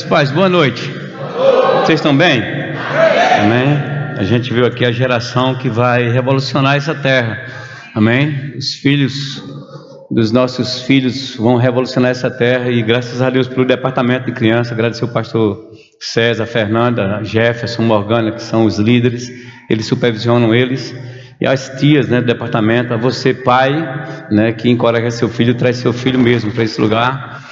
Pais, boa noite. Vocês estão bem? Amém? A gente viu aqui a geração que vai revolucionar essa terra. Amém? Os filhos dos nossos filhos vão revolucionar essa terra e graças a Deus pelo departamento de criança, agradecer o pastor César, Fernanda, Jefferson, Morgana, que são os líderes, eles supervisionam eles, e as tias, né, do departamento, a você pai, né, que encoraja seu filho, traz seu filho mesmo para esse lugar,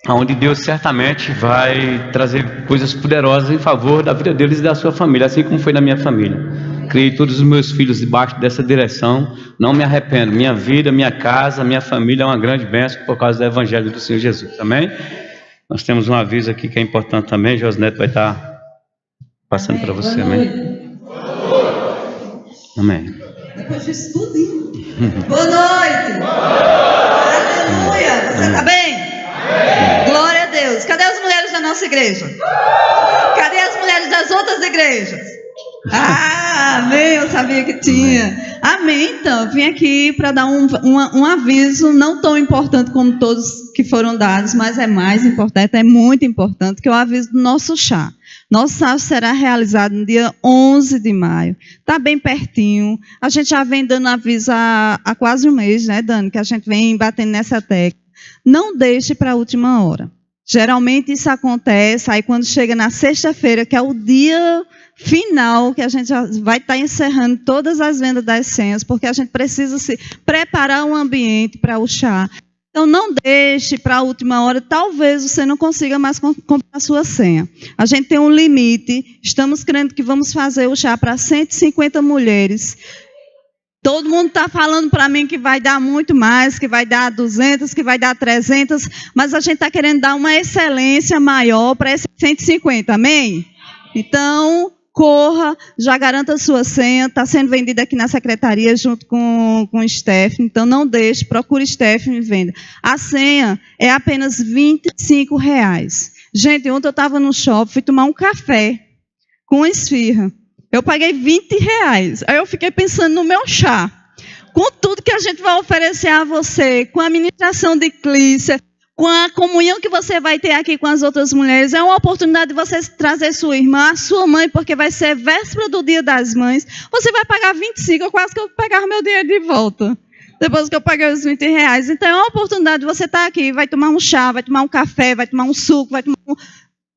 onde Deus certamente vai trazer coisas poderosas em favor da vida deles e da sua família, assim como foi na minha família. Criei todos os meus filhos debaixo dessa direção, não me arrependo. Minha vida, minha casa, minha família é uma grande bênção por causa do Evangelho do Senhor Jesus, amém? Nós temos um aviso aqui que é importante também, Josneto vai estar passando para você, amém? Amém. Depois disso tudo, hein? Boa noite! Aleluia! Você está bem? Glória a Deus! Cadê as mulheres da nossa igreja? Cadê as mulheres das outras igrejas? Ah, amém, eu sabia que tinha. Amém, então, eu vim aqui para dar um aviso, não tão importante como todos que foram dados, mas é mais importante, é muito importante, que é o aviso do nosso chá. Nosso chá será realizado no dia 11 de maio, está bem pertinho, a gente já vem dando aviso há quase um mês, né, Dani, que a gente vem batendo nessa tecla. Não deixe para a última hora. Geralmente isso acontece, aí quando chega na sexta-feira, que é o dia final, que a gente já vai estar encerrando todas as vendas das senhas, porque a gente precisa se preparar um ambiente para o chá. Então, não deixe para a última hora, talvez você não consiga mais comprar a sua senha. A gente tem um limite, estamos crendo que vamos fazer o chá para 150 mulheres. Todo mundo está falando para mim que vai dar muito mais, que vai dar 200, que vai dar 300, mas a gente está querendo dar uma excelência maior para esses 150, amém? Então, corra, já garanta a sua senha, está sendo vendida aqui na secretaria junto com o Stephanie, então não deixe, procure Stephanie e venda. A senha é apenas R$25. Gente, ontem eu estava no shopping, fui tomar um café com esfirra. Eu paguei R$20. Aí eu fiquei pensando no meu chá. Com tudo que a gente vai oferecer a você, com a ministração de Clícia, com a comunhão que você vai ter aqui com as outras mulheres, é uma oportunidade de você trazer sua irmã, a sua mãe, porque vai ser véspera do Dia das Mães. Você vai pagar 25, eu quase que eu pegar meu dinheiro de volta. Depois que eu paguei os R$20. Então é uma oportunidade de você estar aqui, vai tomar um chá, vai tomar um café, vai tomar um suco,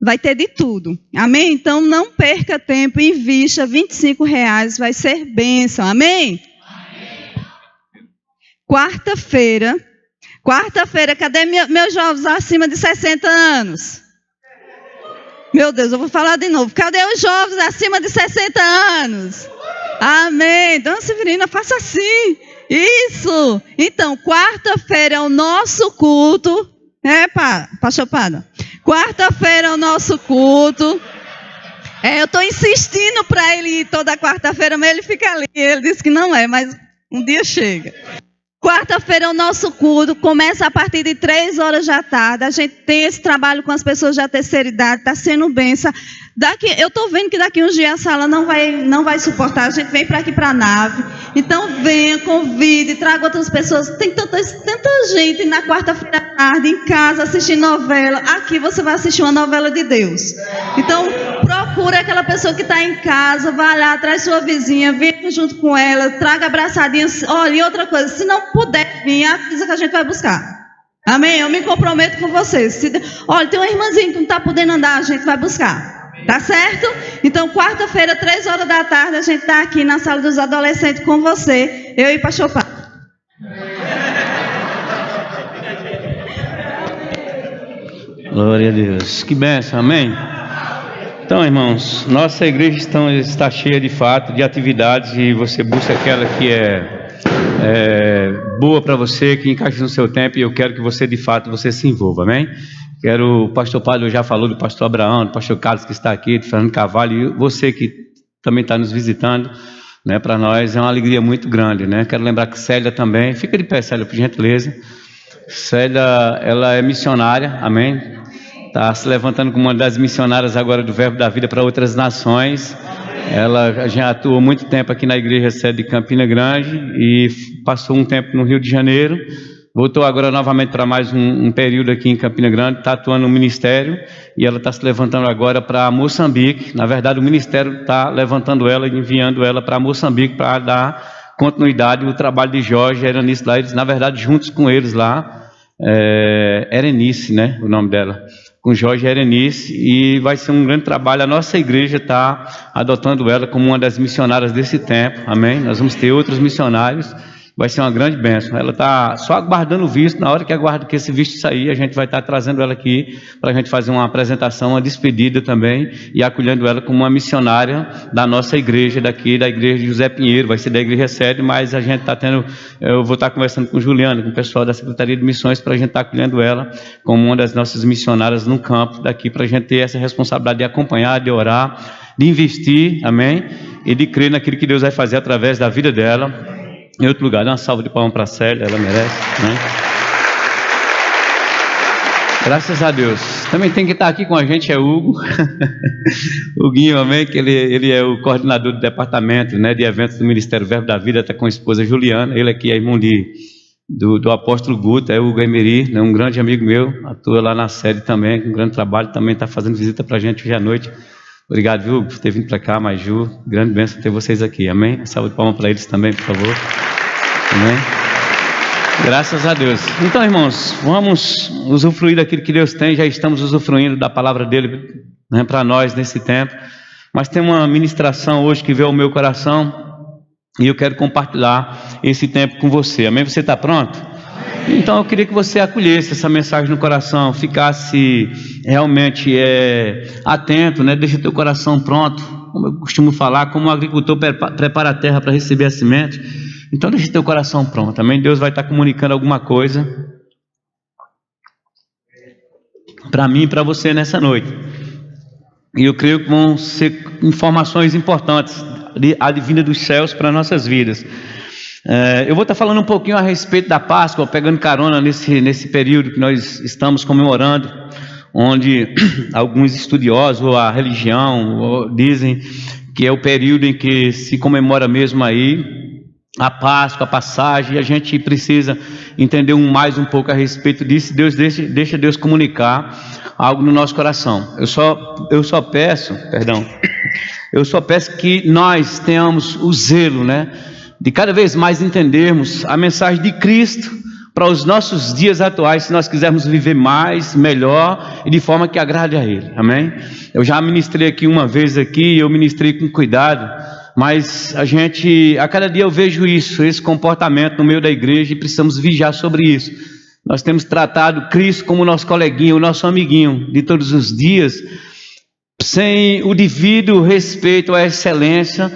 vai ter de tudo. Amém? Então, não perca tempo, invista R$25, vai ser bênção. Amém? Quarta-feira, cadê meus jovens acima de 60 anos? Meu Deus, eu vou falar de novo. Cadê os jovens acima de 60 anos? Amém. Dona Severina, faça assim. Isso. Então, quarta-feira é o nosso culto. Pastor Pada. Quarta-feira é o nosso culto. Eu estou insistindo para ele ir toda quarta-feira, mas ele fica ali. Ele disse que não é, mas um dia chega. Quarta-feira é o nosso culto, começa a partir de 3 horas da tarde. A gente tem esse trabalho com as pessoas da terceira idade, está sendo bênção. Eu estou vendo que daqui uns dias a sala não vai suportar, a gente vem para aqui para a nave. Então venha, convide, traga outras pessoas. Tem tanta gente na quarta-feira à tarde em casa assistindo novela. Aqui você vai assistir uma novela de Deus. Então procure aquela pessoa que está em casa, vá lá, traz sua vizinha, venha junto com ela, traga abraçadinhas. Olha, e outra coisa, se não puder vir, avisa que a gente vai buscar. Amém? Eu me comprometo com vocês. Olha, tem uma irmãzinha que não está podendo andar, a gente vai buscar. Tá certo? Então, quarta-feira, 3 horas da tarde, a gente está aqui na sala dos adolescentes com você, eu e o pastor Pá. Glória a Deus. Que bênção, amém? Então, irmãos, nossa igreja está cheia de fato, de atividades, e você busca aquela que é boa para você, que encaixa no seu tempo, e eu quero que você, de fato, você se envolva, amém? O pastor Paulo já falou do pastor Abraão, do pastor Carlos que está aqui, do Fernando Carvalho, e você que também está nos visitando, né? Para nós é uma alegria muito grande, né? Quero lembrar que Célia também, fica de pé, Célia, por gentileza. Célia, ela é missionária, amém? Está se levantando como uma das missionárias agora do Verbo da Vida para outras nações. Ela já atuou muito tempo aqui na igreja sede de Campina Grande e passou um tempo no Rio de Janeiro. voltou agora novamente para mais um período aqui em Campina Grande, está atuando no ministério, e ela está se levantando agora para Moçambique. Na verdade, o ministério está levantando ela e enviando ela para Moçambique para dar continuidade ao trabalho de Jorge e Erenice lá, eles, na verdade, juntos com eles lá, Erenice, né, o nome dela, com Jorge e Erenice, e vai ser um grande trabalho. A nossa igreja está adotando ela como uma das missionárias desse tempo, amém? Nós vamos ter outros missionários, vai ser uma grande bênção. Ela está só aguardando o visto. Na hora que esse visto sair, a gente vai estar trazendo ela aqui para a gente fazer uma apresentação, uma despedida também, e acolhendo ela como uma missionária da nossa igreja daqui, da igreja de José Pinheiro. Vai ser da igreja sede, mas a gente está tendo, eu vou estar conversando com o Juliano, com o pessoal da Secretaria de Missões, para a gente estar acolhendo ela como uma das nossas missionárias no campo daqui, para a gente ter essa responsabilidade de acompanhar, de orar, de investir, amém? E de crer naquilo que Deus vai fazer através da vida dela. Em outro lugar, dá uma salva de palmas para a Célia, ela merece, né? Graças a Deus. Também tem que estar aqui com a gente, é Hugo. O Guinho, amém, que ele é o coordenador do departamento, né, de eventos do Ministério Verbo da Vida, está com a esposa Juliana. Ele aqui é irmão do apóstolo Guto, é o Hugo Emery, né, um grande amigo meu, atua lá na sede também, com um grande trabalho, também está fazendo visita para a gente hoje à noite. Obrigado, viu, por ter vindo para cá, mas Ju, grande bênção ter vocês aqui, amém? Salve de palmas para eles também, por favor. Amém? Graças a Deus. Então, irmãos, vamos usufruir daquilo que Deus tem. Já estamos usufruindo da palavra dele, né, para nós nesse tempo. Mas tem uma ministração hoje que veio ao meu coração e eu quero compartilhar esse tempo com você. Amém? Você está pronto? Então eu queria que você acolhesse essa mensagem no coração, ficasse realmente atento, né? Deixa teu coração pronto, como eu costumo falar, como o agricultor prepara a terra para receber a semente. Então deixa teu coração pronto, amém? Deus vai estar comunicando alguma coisa para mim e para você nessa noite. E eu creio que vão ser informações importantes, advindas dos céus para nossas vidas. Eu vou estar falando um pouquinho a respeito da Páscoa, pegando carona nesse período que nós estamos comemorando, onde alguns estudiosos ou a religião dizem que é o período em que se comemora mesmo aí a Páscoa, a passagem, e a gente precisa entender mais um pouco a respeito disso. Deixa Deus comunicar algo no nosso coração. Eu só peço que nós tenhamos o zelo, né, de cada vez mais entendermos a mensagem de Cristo para os nossos dias atuais, se nós quisermos viver mais, melhor e de forma que agrade a Ele, amém? Eu já ministrei aqui uma vez eu ministrei com cuidado, mas a cada dia eu vejo esse comportamento no meio da igreja e precisamos vigiar sobre isso. Nós temos tratado Cristo como nosso coleguinha, o nosso amiguinho de todos os dias, sem o devido respeito à excelência,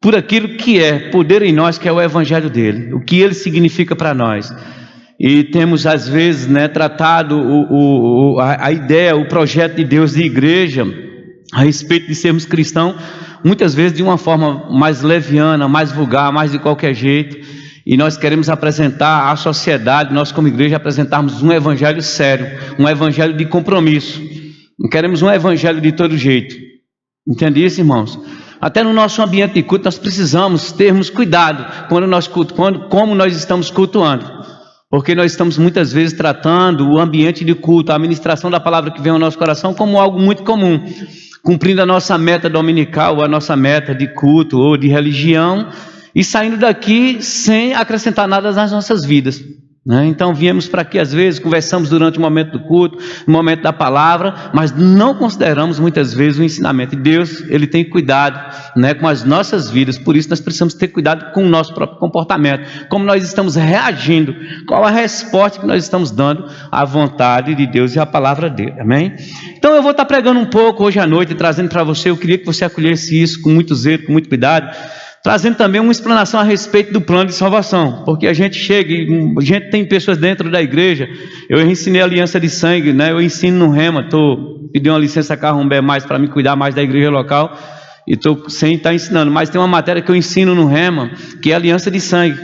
por aquilo que é poder em nós, que é o evangelho dele, o que ele significa para nós. E temos às vezes, né, tratado a ideia, o projeto de Deus de igreja, a respeito de sermos cristãos, muitas vezes de uma forma mais leviana, mais vulgar, mais de qualquer jeito. E nós queremos apresentar à sociedade, nós como igreja, apresentarmos um evangelho sério, um evangelho de compromisso. Não queremos um evangelho de todo jeito. Entende isso, irmãos? Até no nosso ambiente de culto nós precisamos termos cuidado como nós estamos cultuando, porque nós estamos muitas vezes tratando o ambiente de culto, a administração da palavra que vem ao nosso coração como algo muito comum, cumprindo a nossa meta dominical, a nossa meta de culto ou de religião, e saindo daqui sem acrescentar nada nas nossas vidas. Então viemos para aqui, às vezes conversamos durante o momento do culto, no momento da palavra, mas não consideramos muitas vezes o ensinamento. E Deus, Ele tem cuidado, né, com as nossas vidas. Por isso nós precisamos ter cuidado com o nosso próprio comportamento, como nós estamos reagindo, qual a resposta que nós estamos dando à vontade de Deus e à palavra dele, amém? Então eu vou estar pregando um pouco hoje à noite, trazendo para você. Eu queria que você acolhesse isso com muito zelo, com muito cuidado, trazendo também uma explanação a respeito do plano de salvação, porque a gente tem pessoas dentro da igreja. Eu ensinei a aliança de sangue, né? Eu ensino no Rema, pedindo uma licença Carrumbé mais para me cuidar mais da igreja local, e estou sem estar ensinando, mas tem uma matéria que eu ensino no Rema, que é a aliança de sangue.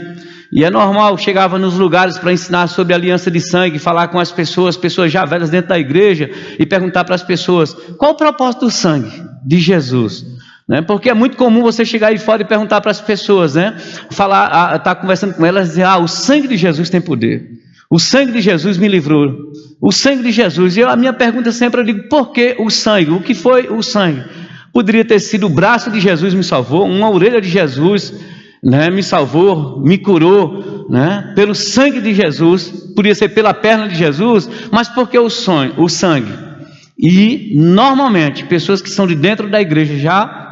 E é normal, chegava nos lugares para ensinar sobre a aliança de sangue, falar com as pessoas já velhas dentro da igreja, e perguntar para as pessoas, qual o propósito do sangue de Jesus? Porque é muito comum você chegar aí fora e perguntar para as pessoas, né? Estar conversando com elas e dizer, o sangue de Jesus tem poder. O sangue de Jesus me livrou. O sangue de Jesus. E a minha pergunta sempre, eu digo, por que o sangue? O que foi o sangue? Poderia ter sido o braço de Jesus me salvou, uma orelha de Jesus, né, me salvou, me curou, né, pelo sangue de Jesus. Podia ser pela perna de Jesus, mas por que o sangue? E normalmente pessoas que são de dentro da igreja já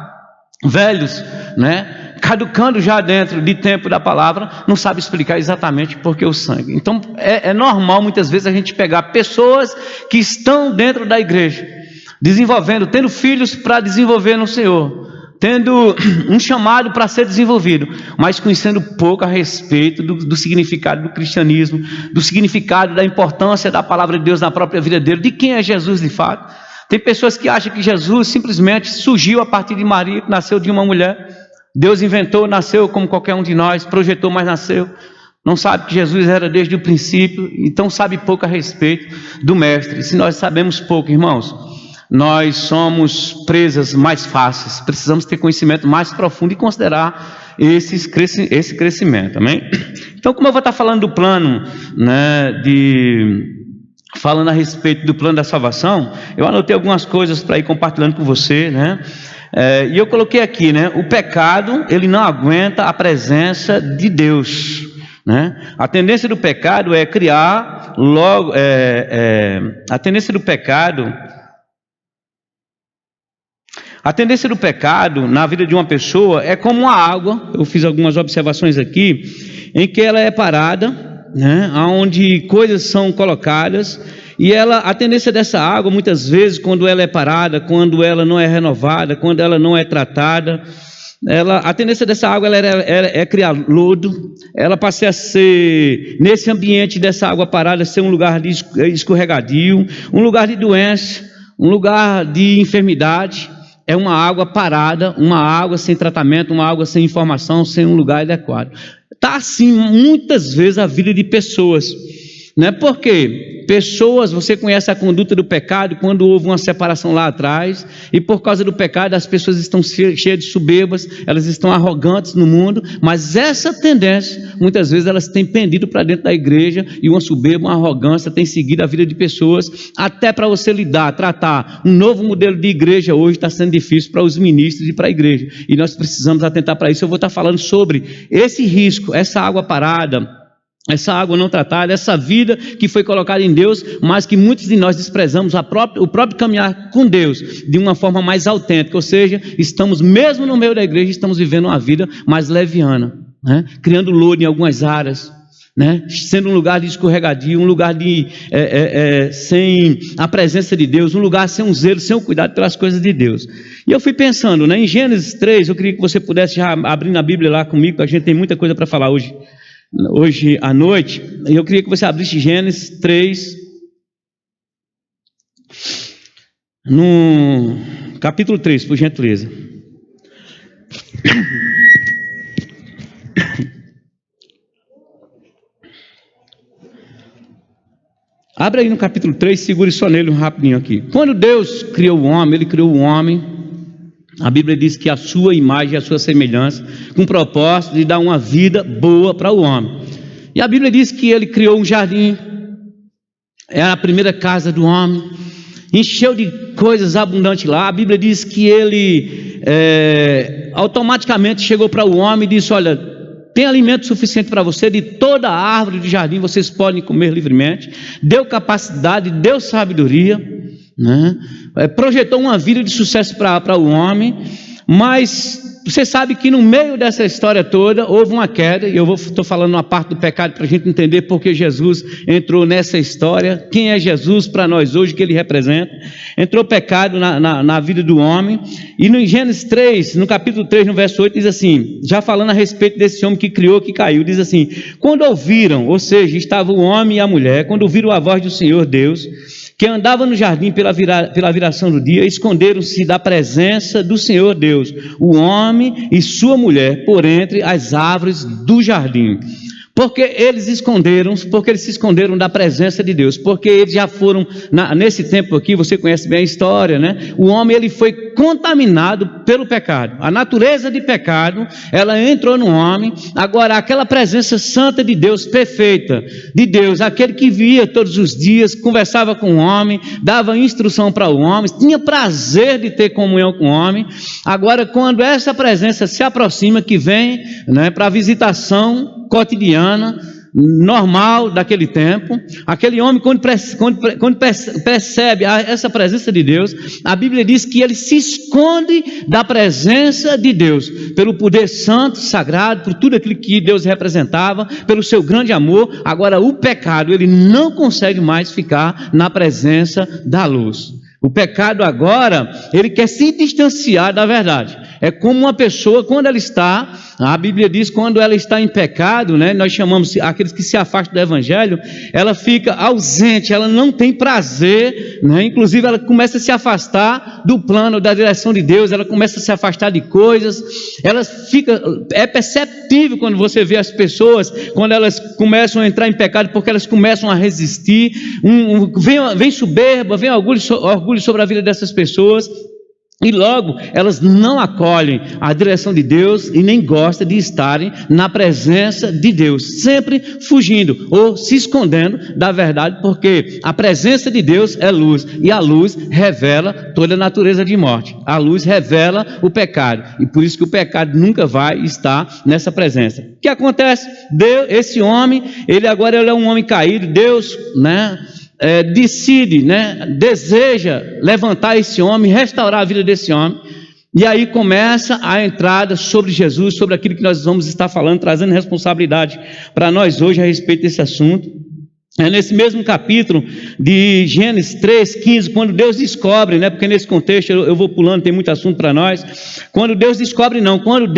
velhos, né, caducando já dentro de tempo da palavra, não sabe explicar exatamente por que o sangue. Então é normal muitas vezes a gente pegar pessoas que estão dentro da igreja, desenvolvendo, tendo filhos para desenvolver no Senhor, tendo um chamado para ser desenvolvido, mas conhecendo pouco a respeito do significado do cristianismo, do significado da importância da palavra de Deus na própria vida dele, de quem é Jesus de fato. Tem pessoas que acham que Jesus simplesmente surgiu a partir de Maria, que nasceu de uma mulher. Deus inventou, nasceu como qualquer um de nós, projetou, mas nasceu. Não sabe que Jesus era desde o princípio, então sabe pouco a respeito do mestre. Se nós sabemos pouco, irmãos, nós somos presas mais fáceis, precisamos ter conhecimento mais profundo e considerar esse crescimento, amém? Então, como eu vou estar falando do plano, né, falando a respeito do plano da salvação, eu anotei algumas coisas para ir compartilhando com você, né? E eu coloquei aqui, né? O pecado, ele não aguenta a presença de Deus, né? A tendência do pecado é criar logo, a tendência do pecado na vida de uma pessoa é como uma água. Eu fiz algumas observações aqui, em que ela é parada, né? Onde coisas são colocadas, e a tendência dessa água, muitas vezes, quando ela é parada, quando ela não é renovada, quando ela não é tratada, a tendência dessa água é criar lodo. Ela passa a ser, nesse ambiente dessa água parada, ser um lugar de escorregadio, um lugar de doença, um lugar de enfermidade. É uma água parada, uma água sem tratamento, uma água sem informação, sem um lugar adequado. Está assim muitas vezes a vida de pessoas, né? Por quê? Pessoas, você conhece a conduta do pecado, quando houve uma separação lá atrás, e por causa do pecado as pessoas estão cheias de soberbas, elas estão arrogantes no mundo, mas essa tendência, muitas vezes elas têm pendido para dentro da igreja, e uma soberba, uma arrogância tem seguido a vida de pessoas, até para você tratar um novo modelo de igreja hoje está sendo difícil para os ministros e para a igreja, e nós precisamos atentar para isso. Eu vou estar falando sobre esse risco, essa água parada, essa água não tratada, essa vida que foi colocada em Deus, mas que muitos de nós desprezamos o próprio caminhar com Deus de uma forma mais autêntica, ou seja, estamos mesmo no meio da igreja, estamos vivendo uma vida mais leviana, né? Criando lodo em algumas áreas, né? Sendo um lugar de escorregadio, um lugar sem a presença de Deus, um lugar sem um zelo, sem um cuidado pelas coisas de Deus. E eu fui pensando, né, em Gênesis 3, eu queria que você pudesse já abrir na Bíblia lá comigo, a gente tem muita coisa para falar hoje à noite. Eu queria que você abrisse Gênesis 3, no capítulo 3, por gentileza. Abre aí no capítulo 3, segure só nele rapidinho aqui. Quando Deus criou o homem, Ele criou o homem, a Bíblia diz que a sua imagem e a sua semelhança, com o propósito de dar uma vida boa para o homem. E a Bíblia diz que Ele criou um jardim, era a primeira casa do homem, encheu de coisas abundantes lá. A Bíblia diz que Ele automaticamente chegou para o homem e disse: olha, tem alimento suficiente para você, de toda a árvore do jardim vocês podem comer livremente. Deu capacidade, deu sabedoria, né? Projetou uma vida de sucesso para o homem. Mas você sabe que no meio dessa história toda houve uma queda, e eu estou falando uma parte do pecado para a gente entender porque Jesus entrou nessa história, quem é Jesus para nós hoje, que Ele representa. Entrou pecado na vida do homem, e no Gênesis 3, no capítulo 3, no verso 8, diz assim, já falando a respeito desse homem que criou, que caiu, diz assim: quando ouviram, ou seja, estava o homem e a mulher, quando ouviram a voz do Senhor Deus, que andava no jardim pela viração do dia, esconderam-se da presença do Senhor Deus, o homem e sua mulher, por entre as árvores do jardim. Porque eles se esconderam da presença de Deus, porque eles já foram, nesse tempo aqui, você conhece bem a história, né? O homem, ele foi contaminado pelo pecado, a natureza de pecado, ela entrou no homem. Agora, aquela presença santa de Deus, perfeita, de Deus, aquele que via todos os dias, conversava com o homem, dava instrução para o homem, tinha prazer de ter comunhão com o homem. Agora, quando essa presença se aproxima, que vem, né, para a visitação cotidiana, normal daquele tempo, aquele homem, quando percebe essa presença de Deus, a Bíblia diz que ele se esconde da presença de Deus, pelo poder santo, sagrado, por tudo aquilo que Deus representava, pelo seu grande amor. Agora, o pecado, ele não consegue mais ficar na presença da luz. O pecado agora, ele quer se distanciar da verdade. É como uma pessoa, quando ela está, a Bíblia diz, quando ela está em pecado, né, nós chamamos aqueles que se afastam do Evangelho, ela fica ausente, ela não tem prazer, né, inclusive ela começa a se afastar do plano, da direção de Deus, ela começa a se afastar de coisas, ela fica, é perceptível quando você vê as pessoas, quando elas começam a entrar em pecado, porque elas começam a resistir, vem soberba, vem orgulho sobre a vida dessas pessoas, e logo elas não acolhem a direção de Deus e nem gostam de estarem na presença de Deus, sempre fugindo ou se escondendo da verdade, porque a presença de Deus é luz, e a luz revela toda a natureza de morte, a luz revela o pecado, e por isso que o pecado nunca vai estar nessa presença. O que acontece? Deus, esse homem, ele agora é um homem caído. Deus, né, decide, né, deseja levantar esse homem, restaurar a vida desse homem, e aí começa a entrada sobre Jesus, sobre aquilo que nós vamos estar falando, trazendo responsabilidade para nós hoje a respeito desse assunto. É nesse mesmo capítulo de Gênesis 3:15, quando Deus descobre, né, porque nesse contexto eu vou pulando, tem muito assunto para nós. Quando Deus descobre, não, quando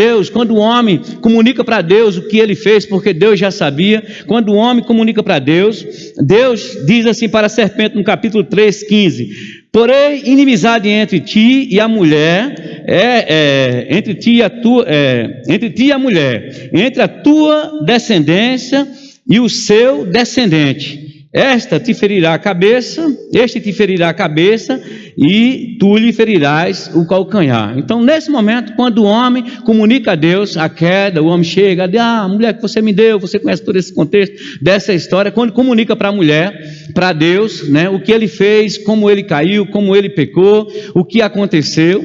o homem comunica para Deus o que ele fez, porque Deus já sabia. Quando o homem comunica para Deus, Deus diz assim para a serpente no capítulo 3:15: porém, inimizade entre ti e a mulher, entre ti e a mulher, entre a tua descendência e o seu descendente. Este te ferirá a cabeça, e tu lhe ferirás o calcanhar. Então, nesse momento, quando o homem comunica a Deus a queda, o homem chega, a mulher que você me deu, você conhece todo esse contexto dessa história, quando comunica para a mulher, para Deus, né, o que ele fez, como ele caiu, como ele pecou, o que aconteceu.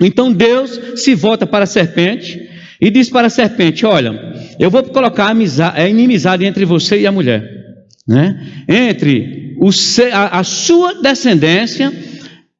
Então Deus se volta para a serpente e diz para a serpente: olha, eu vou colocar inimizade entre você e a mulher, né? Entre a sua descendência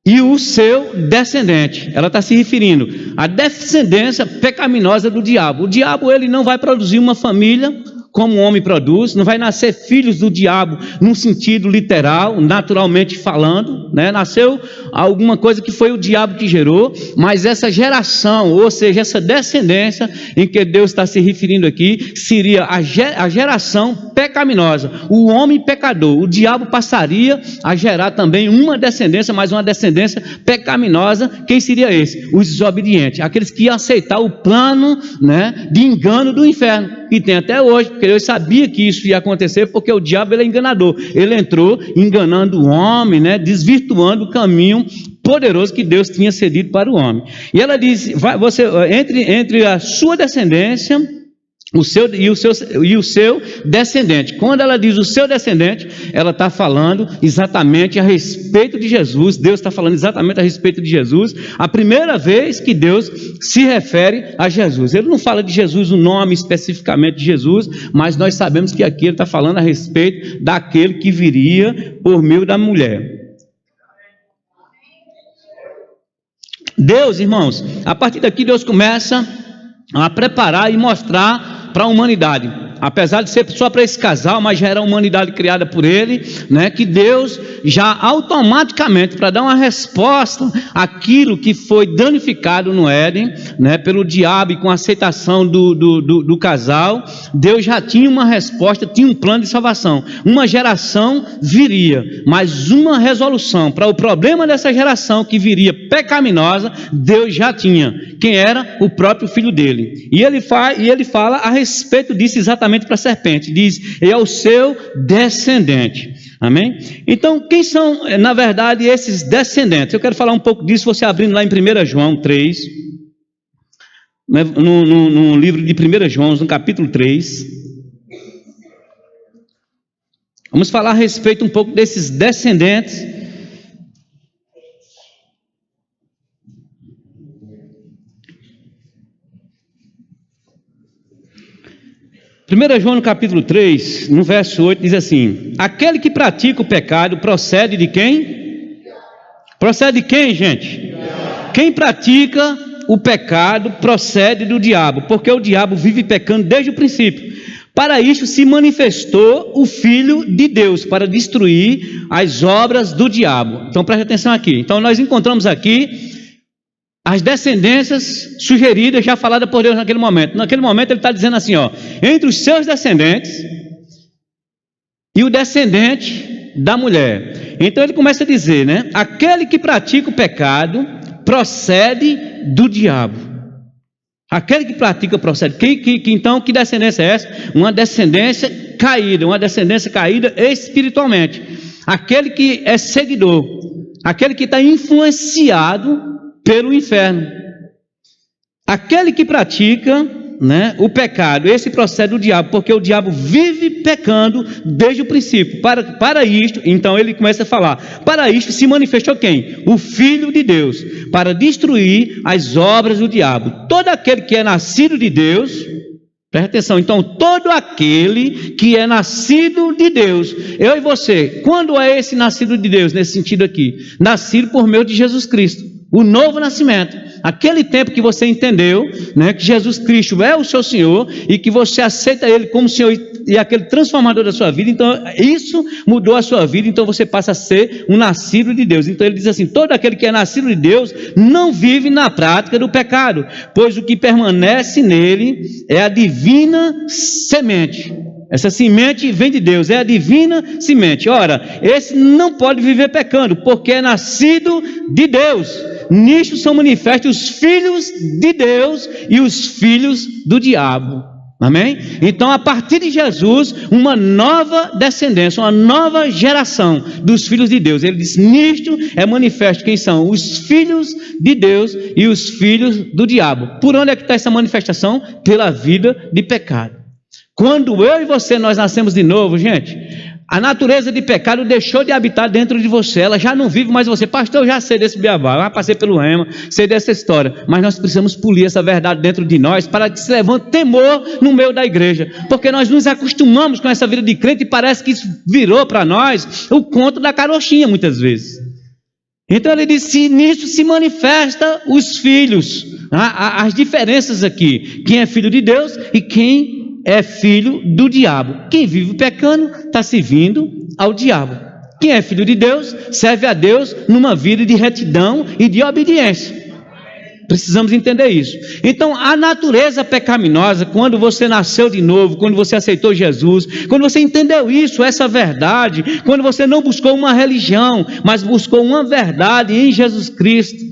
e o seu descendente. Ela está se referindo à descendência pecaminosa do diabo. O diabo, ele não vai produzir uma família como o homem produz, não vai nascer filhos do diabo num sentido literal, naturalmente falando, né? Nasceu alguma coisa que foi o diabo que gerou, mas essa geração, ou seja, essa descendência em que Deus está se referindo aqui, seria a geração pecaminosa, o homem pecador. O diabo passaria a gerar também uma descendência, mas uma descendência pecaminosa. Quem seria esse? Os desobedientes, aqueles que iam aceitar o plano, né, de engano do inferno, que tem até hoje, porque Deus sabia que isso ia acontecer, porque o diabo, ele é enganador, ele entrou enganando o homem, né, desvirtuando o caminho poderoso que Deus tinha cedido para o homem. E ela diz: entre a sua descendência o seu descendente. Quando ela diz o seu descendente, ela está falando exatamente a respeito de Jesus. Deus está falando exatamente a respeito de Jesus, a primeira vez que Deus se refere a Jesus. Ele não fala de Jesus, o nome especificamente de Jesus, mas nós sabemos que aqui ele está falando a respeito daquele que viria por meio da mulher. Deus, irmãos, a partir daqui Deus começa a preparar e mostrar para a humanidade, apesar de ser só para esse casal, mas já era a humanidade criada por ele, né, que Deus já automaticamente, para dar uma resposta àquilo que foi danificado no Éden, né, pelo diabo, e com a aceitação do casal, Deus já tinha uma resposta, tinha um plano de salvação. Uma geração viria, mas uma resolução para o problema dessa geração que viria pecaminosa, Deus já tinha. Quem era? O próprio filho dele. E ele fala a respeito disso exatamente exatamente para a serpente, diz, e ao seu descendente. Amém? Então, quem são, na verdade, esses descendentes? Eu quero falar um pouco disso, você abrindo lá em 1 João 3, no livro de 1 João, no capítulo 3. Vamos falar a respeito um pouco desses descendentes. 1 João no capítulo 3, no verso 8, diz assim: aquele que pratica o pecado procede de quem? Procede de quem, gente? Quem pratica o pecado procede do diabo, porque o diabo vive pecando desde o princípio. Para isso se manifestou o Filho de Deus, para destruir as obras do diabo. Então preste atenção aqui. Então nós encontramos aqui as descendências sugeridas, já faladas por Deus naquele momento. Naquele momento ele está dizendo assim, ó, entre os seus descendentes e o descendente da mulher. Então ele começa a dizer, né? Aquele que pratica o pecado procede do diabo. Aquele que pratica procede. Então que descendência é essa? Uma descendência caída espiritualmente. Aquele que é seguidor, aquele que está influenciado pelo inferno. Aquele que pratica, né, o pecado, esse procede do diabo, porque o diabo vive pecando desde o princípio. Para isto, então ele começa a falar, para isto se manifestou quem? O Filho de Deus, para destruir as obras do diabo. Todo aquele que é nascido de Deus, presta atenção, então todo aquele que é nascido de Deus, eu e você, quando é esse nascido de Deus, nesse sentido aqui? Nascido por meio de Jesus Cristo. O novo nascimento, aquele tempo que você entendeu, né, que Jesus Cristo é o seu Senhor e que você aceita Ele como Senhor e aquele transformador da sua vida, então isso mudou a sua vida, então você passa a ser um nascido de Deus. Então ele diz assim, todo aquele que é nascido de Deus não vive na prática do pecado, pois o que permanece nele é a divina semente. Essa semente vem de Deus, é a divina semente. Ora, esse não pode viver pecando, porque é nascido de Deus. Nisto são manifestos os filhos de Deus e os filhos do diabo. Amém? Então, a partir de Jesus, uma nova descendência, uma nova geração dos filhos de Deus. Ele diz, nisto é manifesto quem são os filhos de Deus e os filhos do diabo. Por onde é que está essa manifestação? Pela vida de pecado. Quando eu e você, nós nascemos de novo, gente, a natureza de pecado deixou de habitar dentro de você, ela já não vive mais você. Pastor, eu já sei desse beabá, já passei pelo rema, sei dessa história, mas nós precisamos polir essa verdade dentro de nós, para que se levante temor no meio da igreja, porque nós nos acostumamos com essa vida de crente e parece que isso virou para nós o conto da carochinha muitas vezes. Então ele disse, nisso se manifesta os filhos, as diferenças aqui, quem é filho de Deus e quem é filho do diabo. Quem vive pecando está servindo ao diabo. Quem é filho de Deus serve a Deus numa vida de retidão e de obediência. Precisamos entender isso. Então a natureza pecaminosa, quando você nasceu de novo, quando você aceitou Jesus, quando você entendeu isso, essa verdade, quando você não buscou uma religião, mas buscou uma verdade em Jesus Cristo,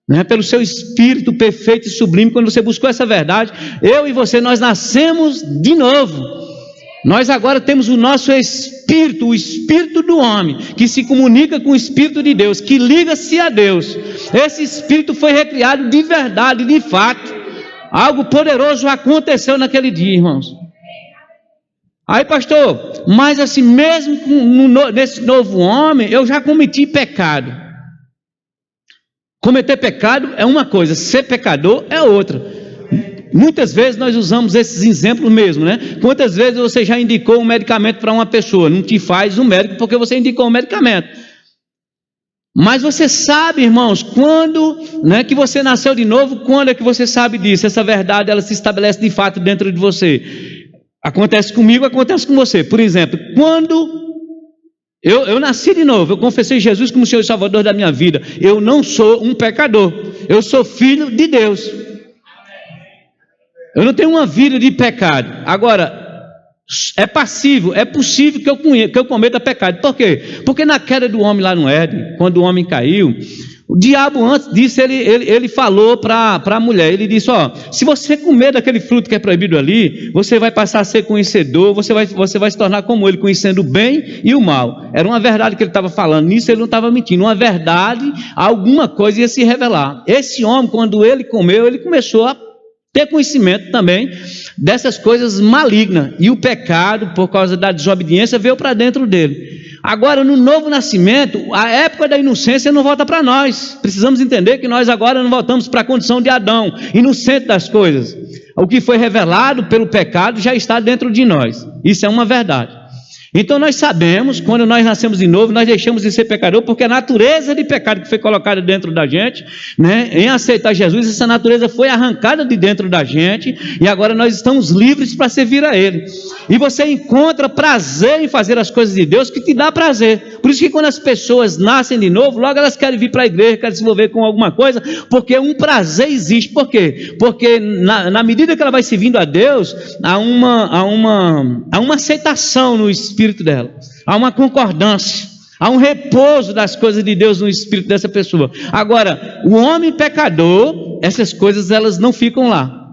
né, pelo seu Espírito perfeito e sublime, quando você buscou essa verdade, eu e você, nós nascemos de novo. Nós agora temos o nosso Espírito, o Espírito do homem, que se comunica com o Espírito de Deus, que liga-se a Deus. Esse Espírito foi recriado de verdade, de fato. Algo poderoso aconteceu naquele dia, irmãos. Aí, pastor, mas assim, mesmo nesse novo homem, eu já cometi pecado. Cometer pecado é uma coisa, ser pecador é outra. Muitas vezes nós usamos esses exemplos mesmo, né? Quantas vezes você já indicou um medicamento para uma pessoa? Não te faz um médico porque você indicou um medicamento. Mas você sabe, irmãos, quando, né, que você nasceu de novo, quando é que você sabe disso? Essa verdade, ela se estabelece de fato dentro de você. Acontece comigo, acontece com você. Por exemplo, quando eu nasci de novo, eu confessei Jesus como Senhor e Salvador da minha vida. Eu não sou um pecador, eu sou filho de Deus. Eu não tenho uma vida de pecado. Agora, É passível, é possível que eu cometa pecado. Por quê? Porque na queda do homem lá no Éden, quando o homem caiu, o diabo antes disso, ele falou para a mulher, ele disse, se você comer daquele fruto que é proibido ali, você vai passar a ser conhecedor, você vai se tornar como ele, conhecendo o bem e o mal. Era uma verdade que ele estava falando, nisso ele não estava mentindo, uma verdade, alguma coisa ia se revelar. Esse homem, quando ele comeu, ele começou a ter conhecimento também dessas coisas malignas, e o pecado, por causa da desobediência, veio para dentro dele. Agora, no novo nascimento, a época da inocência não volta para nós. Precisamos entender que nós agora não voltamos para a condição de Adão, inocente das coisas. O que foi revelado pelo pecado já está dentro de nós. Isso é uma verdade. Então nós sabemos, quando nós nascemos de novo, nós deixamos de ser pecador, porque a natureza de pecado que foi colocada dentro da gente, né, em aceitar Jesus, essa natureza foi arrancada de dentro da gente, e agora nós estamos livres para servir a Ele. E você encontra prazer em fazer as coisas de Deus que te dá prazer. Por isso que quando as pessoas nascem de novo, logo elas querem vir para a igreja, querem se envolver com alguma coisa, porque um prazer existe. Por quê? Porque na medida que ela vai servindo a Deus, há uma aceitação no espírito dela, há uma concordância, há um repouso das coisas de Deus no espírito dessa pessoa. Agora, o homem pecador, essas coisas elas não ficam lá.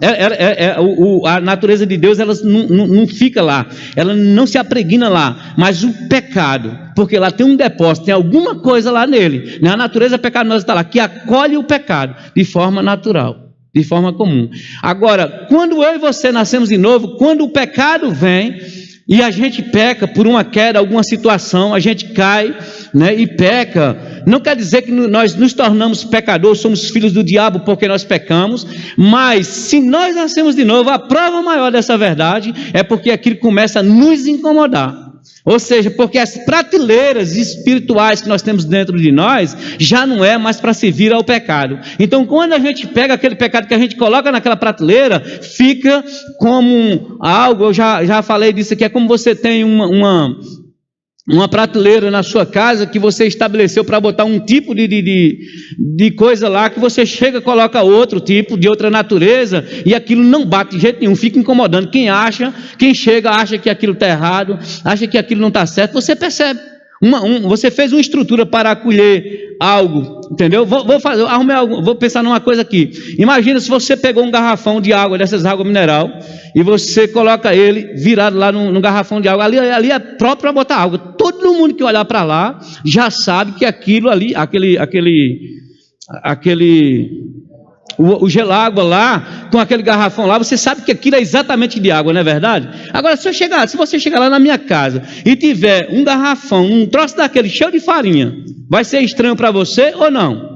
A natureza de Deus ela não fica lá, ela não se apregna lá, mas o pecado, porque lá tem um depósito, tem alguma coisa lá nele, né? A natureza pecaminosa está lá, que acolhe o pecado de forma natural, de forma comum. Agora, quando eu e você nascemos de novo, quando o pecado vem e a gente peca por uma queda, alguma situação, a gente cai, né, e peca, não quer dizer que nós nos tornamos pecadores, somos filhos do diabo porque nós pecamos, mas se nós nascemos de novo, a prova maior dessa verdade é porque aquilo começa a nos incomodar. Ou seja, porque as prateleiras espirituais que nós temos dentro de nós já não é mais para servir ao pecado. Então, quando a gente pega aquele pecado que a gente coloca naquela prateleira, fica como algo, eu já falei disso aqui, é como você tem uma prateleira na sua casa que você estabeleceu para botar um tipo de coisa lá, que você chega, coloca outro tipo, de outra natureza, e aquilo não bate de jeito nenhum, fica incomodando. Quem chega acha que aquilo está errado, acha que aquilo não está certo, você percebe. Você fez uma estrutura para acolher algo, entendeu? Vou pensar numa coisa aqui. Imagina se você pegou um garrafão de água, dessas águas mineral, e você coloca ele virado lá no garrafão de água. Ali é próprio para botar água. Todo mundo que olhar para lá já sabe que aquilo ali, o gelágua lá, com aquele garrafão lá, você sabe que aquilo é exatamente de água, não é verdade? Agora, se você chegar lá na minha casa e tiver um garrafão, um troço daquele cheio de farinha, vai ser estranho para você ou não?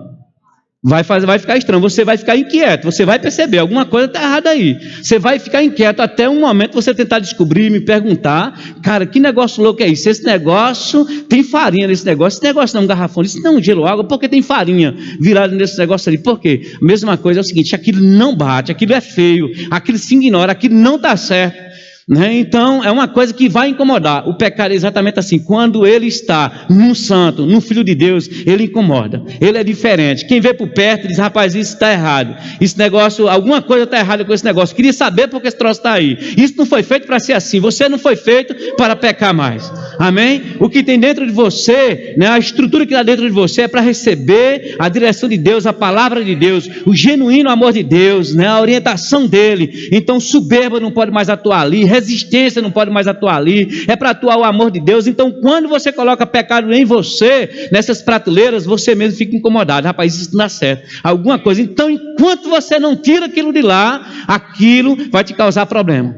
Vai ficar estranho, você vai ficar inquieto, você vai perceber, alguma coisa está errada aí. Você vai ficar inquieto até um momento você tentar descobrir, me perguntar, cara, que negócio louco é isso? Esse negócio tem farinha nesse negócio, esse negócio não é um garrafão, isso não é um gelo água, porque tem farinha virada nesse negócio ali. Por quê? A mesma coisa é o seguinte, aquilo não bate, aquilo é feio, aquilo se ignora, aquilo não está certo. Né? Então é uma coisa que vai incomodar. O pecado é exatamente assim, quando ele está num santo, num filho de Deus, ele incomoda, ele é diferente. Quem vê por perto diz, rapaz, isso está errado, esse negócio, alguma coisa está errada com esse negócio, queria saber porque esse troço está aí. Isso não foi feito para ser assim, você não foi feito para pecar mais, amém? O que tem dentro de você, né, a estrutura que está dentro de você é para receber a direção de Deus, a palavra de Deus, o genuíno amor de Deus, né, a orientação dele. Então soberba não pode mais atuar ali, resistência não pode mais atuar ali, é para atuar o amor de Deus. Então quando você coloca pecado em você, nessas prateleiras, você mesmo fica incomodado, rapaz, isso não dá certo, alguma coisa. Então enquanto você não tira aquilo de lá, aquilo vai te causar problema,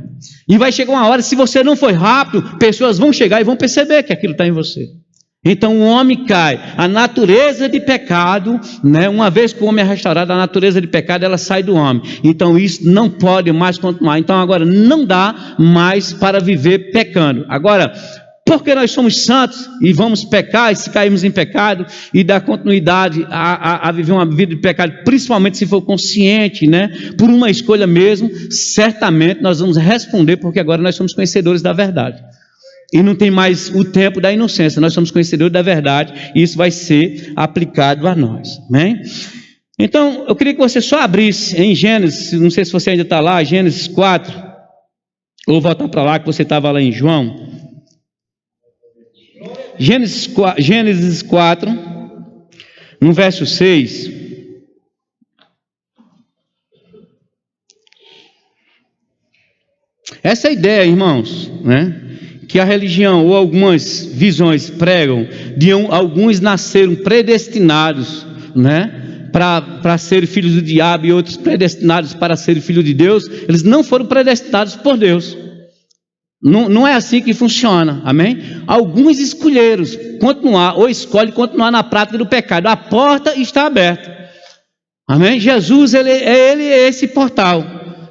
e vai chegar uma hora, se você não for rápido, pessoas vão chegar e vão perceber que aquilo está em você. Então o homem cai, a natureza de pecado, né? Uma vez que o homem é restaurado, a natureza de pecado ela sai do homem, então isso não pode mais continuar. Então agora não dá mais para viver pecando. Agora, porque nós somos santos e vamos pecar, e se cairmos em pecado, e dar continuidade a viver uma vida de pecado, principalmente se for consciente, né? Por uma escolha mesmo, certamente nós vamos responder, porque agora nós somos conhecedores da verdade. E não tem mais o tempo da inocência, nós somos conhecedores da verdade, e isso vai ser aplicado a nós, amém? Então, eu queria que você só abrisse em Gênesis, não sei se você ainda está lá, Gênesis 4, Ou voltar para lá que você estava lá em João. Gênesis 4, no verso 6. Essa ideia, irmãos, né, que a religião ou algumas visões pregam, de alguns nasceram predestinados, né, para serem filhos do diabo e outros predestinados para serem filhos de Deus. Eles não foram predestinados por Deus. Não é assim que funciona, amém? Alguns escolheram continuar, ou escolhem continuar na prática do pecado. A porta está aberta, amém? Jesus, ele é esse portal.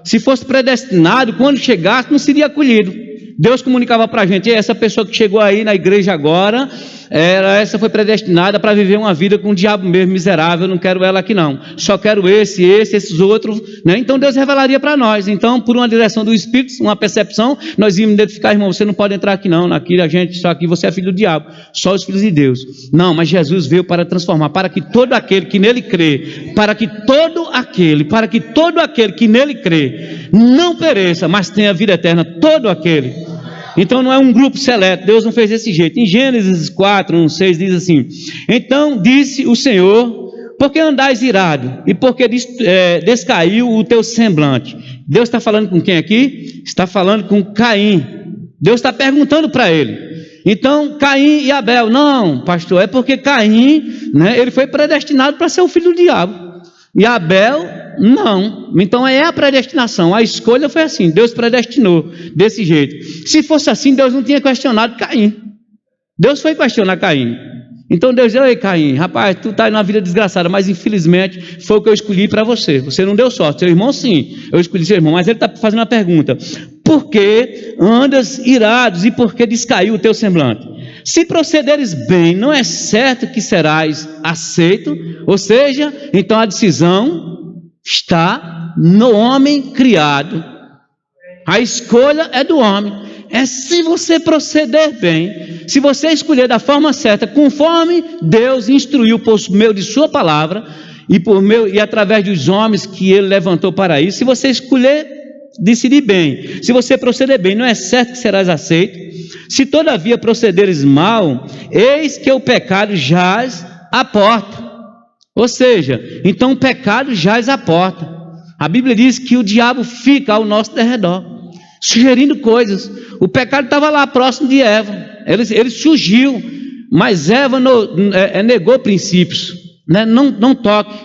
Se fosse predestinado, quando chegasse, não seria acolhido. Deus comunicava para a gente: essa pessoa que chegou aí na igreja agora, essa foi predestinada para viver uma vida com o diabo mesmo, miserável. Eu não quero ela aqui não, só quero esses outros, né? Então Deus revelaria para nós. Então, por uma direção do Espírito, uma percepção, nós íamos identificar: irmão, você não pode entrar aqui não, aqui a gente, só aqui você é filho do diabo, só os filhos de Deus. Não, mas Jesus veio para transformar, para que todo aquele que nele crê, para que todo aquele que nele crê não pereça, mas tenha vida eterna, todo aquele. Então não é um grupo seleto, Deus não fez desse jeito. Em Gênesis 4, 6 diz assim: então disse o Senhor, por que andais irado? E por que descaiu o teu semblante? Deus está falando com quem aqui? Está falando com Caim. Deus está perguntando para ele. Então Caim e Abel: não, pastor, é porque Caim, né, ele foi predestinado para ser o filho do diabo. E Abel, não. Então é a predestinação. A escolha foi assim, Deus predestinou desse jeito. Se fosse assim, Deus não tinha questionado Caim. Deus foi questionar Caim. Então Deus disse: ei Caim, rapaz, tu está numa vida desgraçada, mas infelizmente foi o que eu escolhi para você. Você não deu sorte. Seu irmão sim, eu escolhi seu irmão. Mas ele está fazendo uma pergunta: por que andas irados e por que descaiu o teu semblante? Se procederes bem, não é certo que serás aceito? Ou seja, então a decisão está no homem criado. A escolha é do homem. É se você proceder bem, se você escolher da forma certa, conforme Deus instruiu por meio de sua palavra e através dos homens que ele levantou para isso. Se você escolher decidir bem, se você proceder bem, não é certo que serás aceito. Se todavia procederes mal, eis que o pecado jaz à porta. Ou seja, então o pecado jaz à porta. A Bíblia diz que o diabo fica ao nosso derredor, sugerindo coisas. O pecado estava lá próximo de Eva, ele surgiu, mas Eva negou princípios, né? Não toque,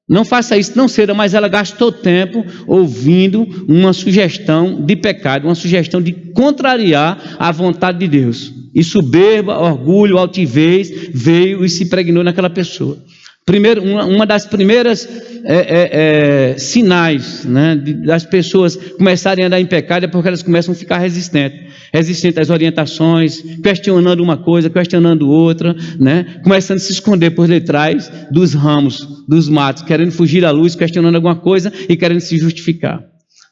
não faça isso, não ceda. Mas ela gastou tempo ouvindo uma sugestão de pecado, uma sugestão de contrariar a vontade de Deus. E soberba, orgulho, altivez veio e se impregnou naquela pessoa. Primeiro, uma das primeiras sinais, né, das pessoas começarem a andar em pecado é porque elas começam a ficar resistentes às orientações, questionando uma coisa, questionando outra, né, começando a se esconder por detrás dos ramos, dos matos, querendo fugir da luz, questionando alguma coisa e querendo se justificar,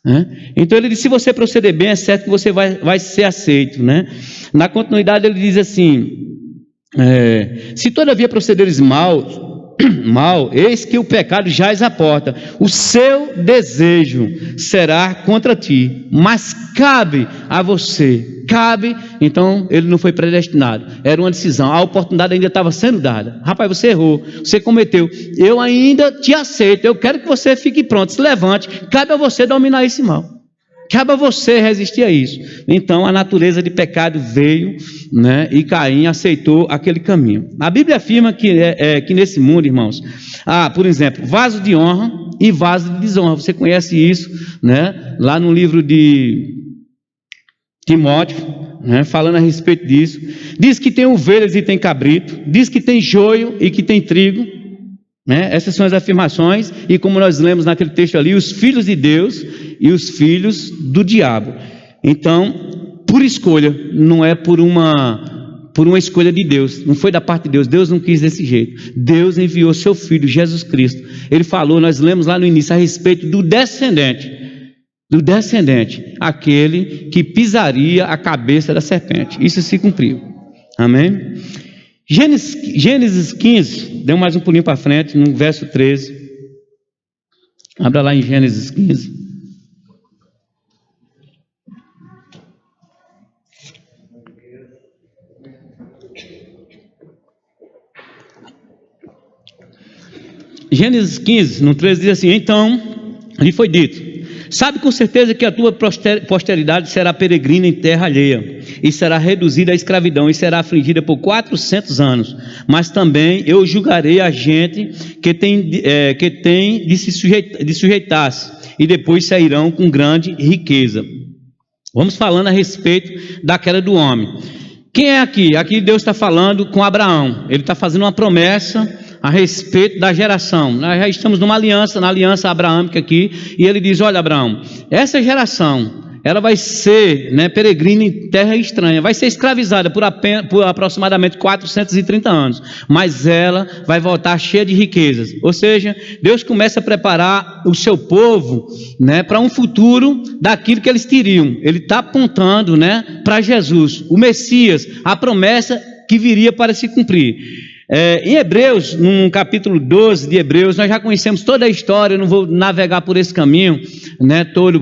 né? Então ele diz: se você proceder bem, é certo que você vai ser aceito, né? Na continuidade ele diz assim: se todavia procederes mal, eis que o pecado jaz à porta, o seu desejo será contra ti, mas cabe a você. Então ele não foi predestinado, era uma decisão, a oportunidade ainda estava sendo dada. Rapaz, você errou, você cometeu, eu ainda te aceito, eu quero que você fique pronto, se levante, cabe a você dominar esse mal, cabe a você resistir a isso. Então a natureza de pecado veio, né, e Caim aceitou aquele caminho. A Bíblia afirma que nesse mundo, irmãos, por exemplo, vaso de honra e vaso de desonra. Você conhece isso, né, lá no livro de Timóteo, né, falando a respeito disso. Diz que tem ovelhas e tem cabrito, diz que tem joio e que tem trigo, né? Essas são as afirmações. E como nós lemos naquele texto ali, os filhos de Deus e os filhos do diabo. Então, por escolha, não é por uma escolha de Deus, não foi da parte de Deus. Deus não quis desse jeito. Deus enviou seu Filho Jesus Cristo. Ele falou, nós lemos lá no início a respeito do descendente, aquele que pisaria a cabeça da serpente. Isso se cumpriu, amém? Gênesis 15, deu mais um pulinho para frente, no verso 13. Abra lá em Gênesis 15. Gênesis 15, no 13, diz assim: então lhe foi dito: sabe com certeza que a tua posteridade será peregrina em terra alheia, e será reduzida à escravidão, e será afligida por 400 anos. Mas também eu julgarei a gente que tem de se sujeitar-se, e depois sairão com grande riqueza. Vamos falando a respeito da queda do homem. Quem é aqui? Aqui Deus está falando com Abraão. Ele está fazendo uma promessa a respeito da geração. Nós já estamos numa aliança, na aliança abraâmica aqui, e ele diz: olha, Abraão, essa geração, ela vai ser, peregrina em terra estranha, vai ser escravizada por aproximadamente 430 anos, mas ela vai voltar cheia de riquezas. Ou seja, Deus começa a preparar o seu povo, para um futuro daquilo que eles teriam. Ele está apontando, para Jesus, o Messias, a promessa que viria para se cumprir. Em Hebreus, no capítulo 12 de Hebreus, nós já conhecemos toda a história. Eu não vou navegar por esse caminho, todo,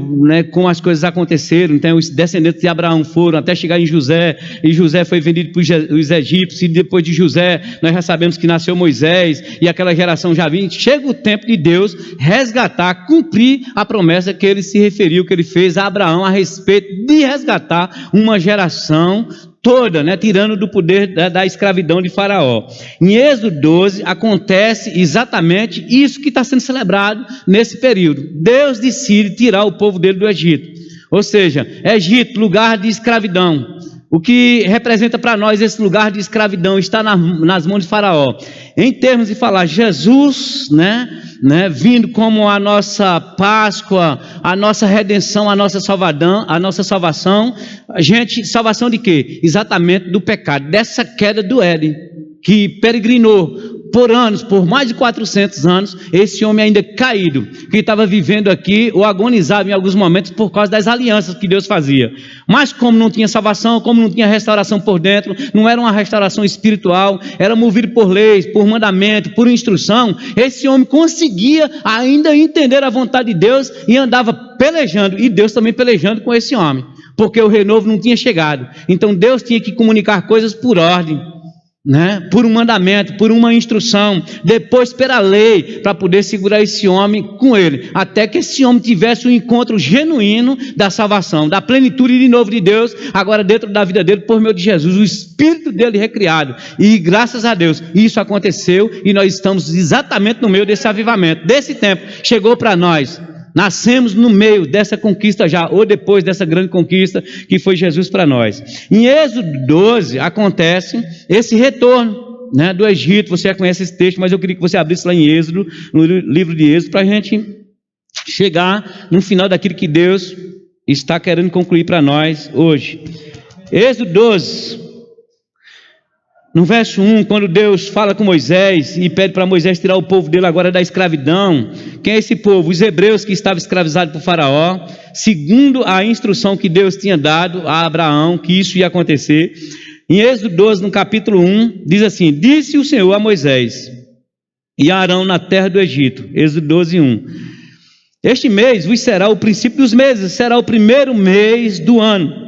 como as coisas aconteceram. Então os descendentes de Abraão foram até chegar em José, e José foi vendido para os egípcios, e depois de José nós já sabemos que nasceu Moisés, e aquela geração já vinha. Chega o tempo de Deus resgatar, cumprir a promessa que ele se referiu, que ele fez a Abraão a respeito de resgatar uma geração toda, tirando do poder da escravidão de Faraó. Em Êxodo 12 acontece exatamente isso que está sendo celebrado nesse período. Deus decide tirar o povo dele do Egito, ou seja, Egito, lugar de escravidão. O que representa para nós esse lugar de escravidão está nas mãos de Faraó. Em termos de falar, Jesus, vindo como a nossa Páscoa, a nossa redenção, a nossa salvação. Salvação de quê? Exatamente do pecado, dessa queda do Éden, que peregrinou por anos, por mais de 400 anos, esse homem ainda caído, que estava vivendo aqui, ou agonizava em alguns momentos por causa das alianças que Deus fazia. Mas como não tinha salvação, como não tinha restauração por dentro, não era uma restauração espiritual, era movido por leis, por mandamento, por instrução, esse homem conseguia ainda entender a vontade de Deus e andava pelejando, e Deus também pelejando com esse homem, porque o renovo não tinha chegado. Então Deus tinha que comunicar coisas por ordem, por um mandamento, por uma instrução, depois pela lei, para poder segurar esse homem com ele, até que esse homem tivesse um encontro genuíno da salvação, da plenitude de novo de Deus, agora dentro da vida dele, por meio de Jesus, o Espírito dele recriado. E graças a Deus, isso aconteceu, e nós estamos exatamente no meio desse avivamento, desse tempo, chegou para nós. Nascemos no meio dessa conquista já, ou depois dessa grande conquista que foi Jesus para nós. Em Êxodo 12 acontece esse retorno, do Egito. Você já conhece esse texto, mas eu queria que você abrisse lá em Êxodo, no livro de Êxodo, para a gente chegar no final daquilo que Deus está querendo concluir para nós hoje. Êxodo 12, no verso 1, quando Deus fala com Moisés e pede para Moisés tirar o povo dele agora da escravidão. Quem é esse povo? Os hebreus que estavam escravizados por Faraó, segundo a instrução que Deus tinha dado a Abraão, que isso ia acontecer. Em Êxodo 12, no capítulo 1, diz assim: disse o Senhor a Moisés e a Arão na terra do Egito. Êxodo 12, 1. Este mês vos será o princípio dos meses, será o primeiro mês do ano.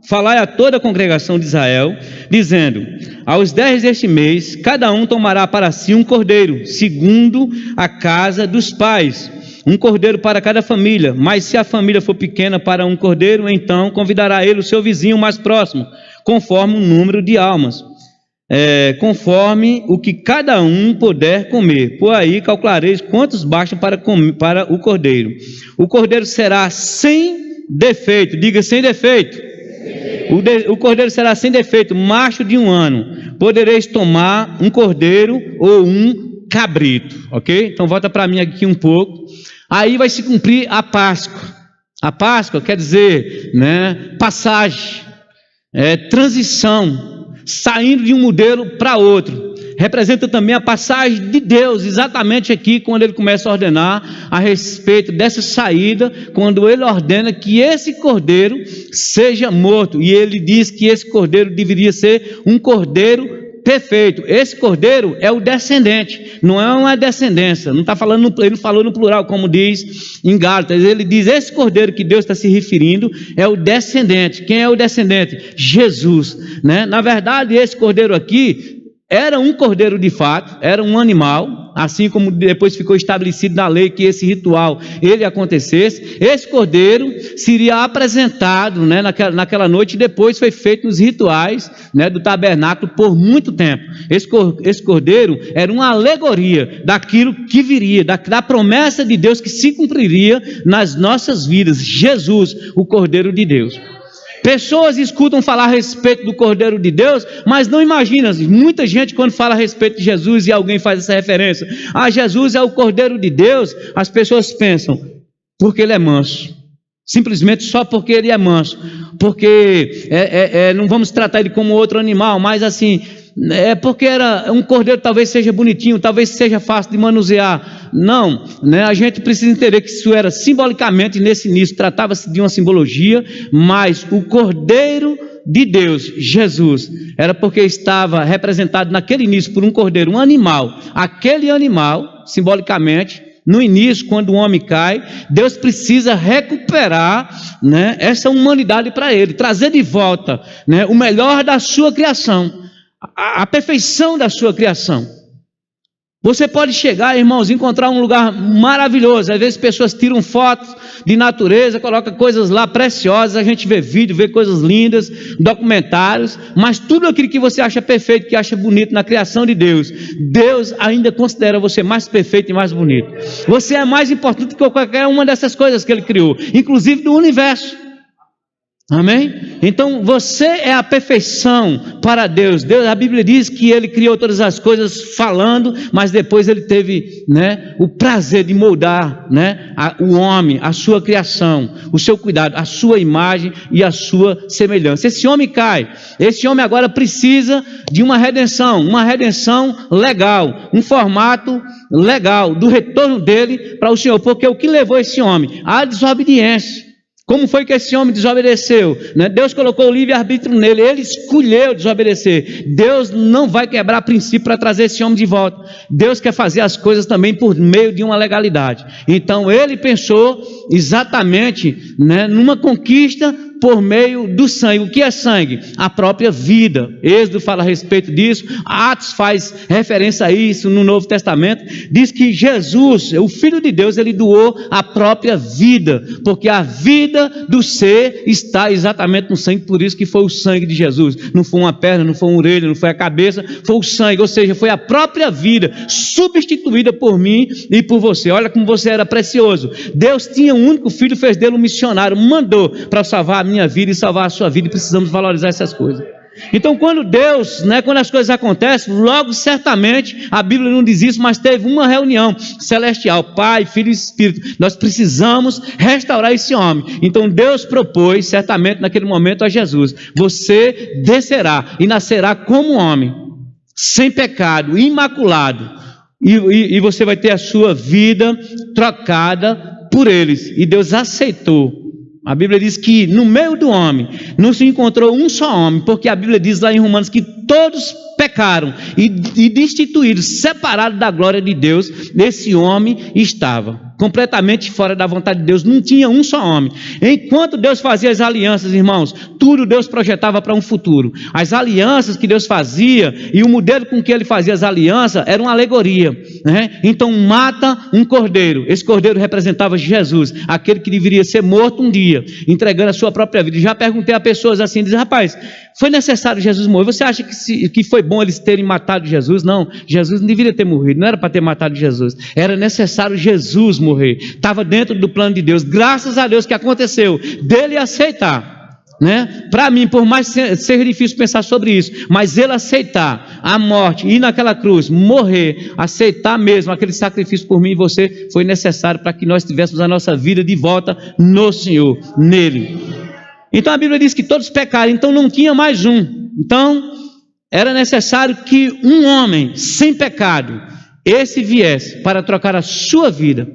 Falai a toda a congregação de Israel, dizendo: aos 10 deste mês, cada um tomará para si um cordeiro, segundo a casa dos pais, um cordeiro para cada família. Mas se a família for pequena para um cordeiro, então convidará ele o seu vizinho mais próximo, conforme o número de almas, conforme o que cada um puder comer. Por aí calculareis quantos bastam para o cordeiro. O cordeiro será sem defeito, diga sem defeito. O cordeiro será sem defeito, macho de 1 ano. Podereis tomar um cordeiro ou um cabrito, ok? Então volta para mim aqui um pouco. Aí vai se cumprir a Páscoa. A Páscoa quer dizer, passagem, transição, saindo de um modelo para outro. Representa também a passagem de Deus, exatamente aqui quando ele começa a ordenar a respeito dessa saída, quando ele ordena que esse cordeiro seja morto, e ele diz que esse cordeiro deveria ser um cordeiro perfeito. Esse cordeiro é o descendente, não é uma descendência, não está falando, ele falou no plural, como diz em Gálatas. Ele diz: esse cordeiro que Deus está se referindo é o descendente. Quem é o descendente? Jesus, Na verdade, esse cordeiro aqui era um cordeiro de fato, era um animal, assim como depois ficou estabelecido na lei que esse ritual ele acontecesse. Esse cordeiro seria apresentado, né, naquela noite, e depois foi feito nos rituais, né, do tabernáculo por muito tempo. Esse cordeiro era uma alegoria daquilo que viria, da promessa de Deus que se cumpriria nas nossas vidas. Jesus, o Cordeiro de Deus. Pessoas escutam falar a respeito do Cordeiro de Deus, mas não imaginam. Muita gente, quando fala a respeito de Jesus e alguém faz essa referência, Jesus é o Cordeiro de Deus, as pessoas pensam, porque ele é manso. Simplesmente só porque ele é manso. Porque não vamos tratar ele como outro animal, mas assim, porque era um cordeiro, talvez seja bonitinho, talvez seja fácil de manusear. Não, né? A gente precisa entender que isso era simbolicamente, nesse início, tratava-se de uma simbologia, mas o Cordeiro de Deus, Jesus, era porque estava representado naquele início por um cordeiro, um animal. Aquele animal, simbolicamente, no início, quando o homem cai, Deus precisa recuperar, né, essa humanidade para ele, trazer de volta, né, o melhor da sua criação, a perfeição da sua criação. Você pode chegar, irmãos, encontrar um lugar maravilhoso. Às vezes pessoas tiram fotos de natureza, colocam coisas lá preciosas, a gente vê vídeo, vê coisas lindas, documentários, mas tudo aquilo que você acha perfeito, que acha bonito na criação de Deus, Deus ainda considera você mais perfeito e mais bonito. Você é mais importante que qualquer uma dessas coisas que Ele criou, inclusive do universo. Amém? Então você é a perfeição para Deus. A Bíblia diz que Ele criou todas as coisas falando, mas depois Ele teve, né, o prazer de moldar, né, o homem, a sua criação, o seu cuidado, a sua imagem e a sua semelhança. Esse homem cai, esse homem agora precisa de uma redenção legal, um formato legal do retorno dele para o Senhor, porque o que levou esse homem à desobediência? Como foi que esse homem desobedeceu? Né? Deus colocou o livre-arbítrio nele, ele escolheu desobedecer. Deus não vai quebrar princípio para trazer esse homem de volta. Deus quer fazer as coisas também por meio de uma legalidade. Então ele pensou exatamente, né, numa conquista por meio do sangue. O que é sangue? A própria vida. Êxodo fala a respeito disso, Atos faz referência a isso no Novo Testamento, diz que Jesus, o Filho de Deus, ele doou a própria vida, porque a vida do ser está exatamente no sangue, por isso que foi o sangue de Jesus, não foi uma perna, não foi uma orelha, não foi a cabeça, foi o sangue, ou seja, foi a própria vida, substituída por mim e por você. Olha como você era precioso. Deus tinha um único filho, fez dele um missionário, mandou para salvar a minha vida e salvar a sua vida, e precisamos valorizar essas coisas. Então quando Deus, né, quando as coisas acontecem, logo certamente, a Bíblia não diz isso, mas teve uma reunião celestial, Pai, Filho e Espírito, nós precisamos restaurar esse homem. Então Deus propôs certamente naquele momento a Jesus: você descerá e nascerá como homem, sem pecado, imaculado, e você vai ter a sua vida trocada por eles. E Deus aceitou. A Bíblia diz que no meio do homem não se encontrou um só homem, porque a Bíblia diz lá em Romanos que todos pecaram e destituídos, separados da glória de Deus. Esse homem estava completamente fora da vontade de Deus, não tinha um só homem. Enquanto Deus fazia as alianças, irmãos, tudo Deus projetava para um futuro. As alianças que Deus fazia e o modelo com que Ele fazia as alianças era uma alegoria, né? Então mata um cordeiro, esse cordeiro representava Jesus, aquele que deveria ser morto um dia, entregando a sua própria vida. Já perguntei a pessoas assim, dizem: rapaz, foi necessário Jesus morrer? Você acha que foi bom eles terem matado Jesus? Não, Jesus não deveria ter morrido, não era para ter matado Jesus, era necessário Jesus morrer, estava dentro do plano de Deus. Graças a Deus que aconteceu dele aceitar, né? Para mim, por mais ser difícil pensar sobre isso, mas ele aceitar a morte, ir naquela cruz, morrer, aceitar mesmo aquele sacrifício por mim e você, foi necessário para que nós tivéssemos a nossa vida de volta no Senhor, nele. Então a Bíblia diz que todos pecaram, então não tinha mais um. Então era necessário que um homem sem pecado, esse viesse para trocar a sua vida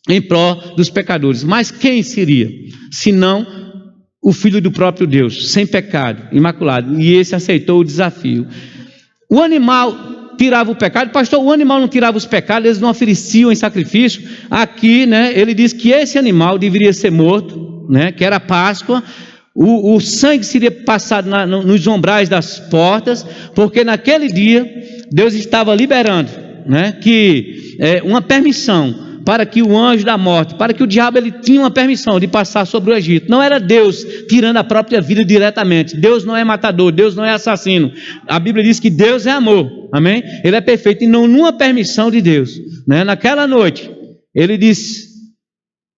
em prol dos pecadores. Mas quem seria? Senão o Filho do próprio Deus, sem pecado, imaculado. E esse aceitou o desafio. O animal tirava o pecado. Pastor, o animal não tirava os pecados, eles não ofereciam em sacrifício. Aqui, né, ele diz que esse animal deveria ser morto, né, que era a Páscoa. o sangue seria passado nos umbrais das portas, porque naquele dia Deus estava liberando, né, uma permissão para que o anjo da morte, para que o diabo, ele tinha uma permissão de passar sobre o Egito. Não era Deus tirando a própria vida diretamente. Deus não é matador, Deus não é assassino. A Bíblia diz que Deus é amor, amém? Ele é perfeito, e não numa permissão de Deus, né? Naquela noite, ele disse: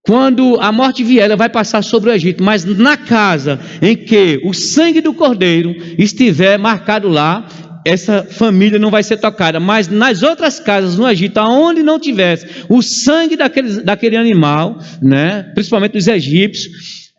quando a morte vier, ela vai passar sobre o Egito, mas na casa em que o sangue do cordeiro estiver marcado lá, essa família não vai ser tocada. Mas nas outras casas no Egito, aonde não tivesse o sangue daquele animal, né, principalmente dos egípcios,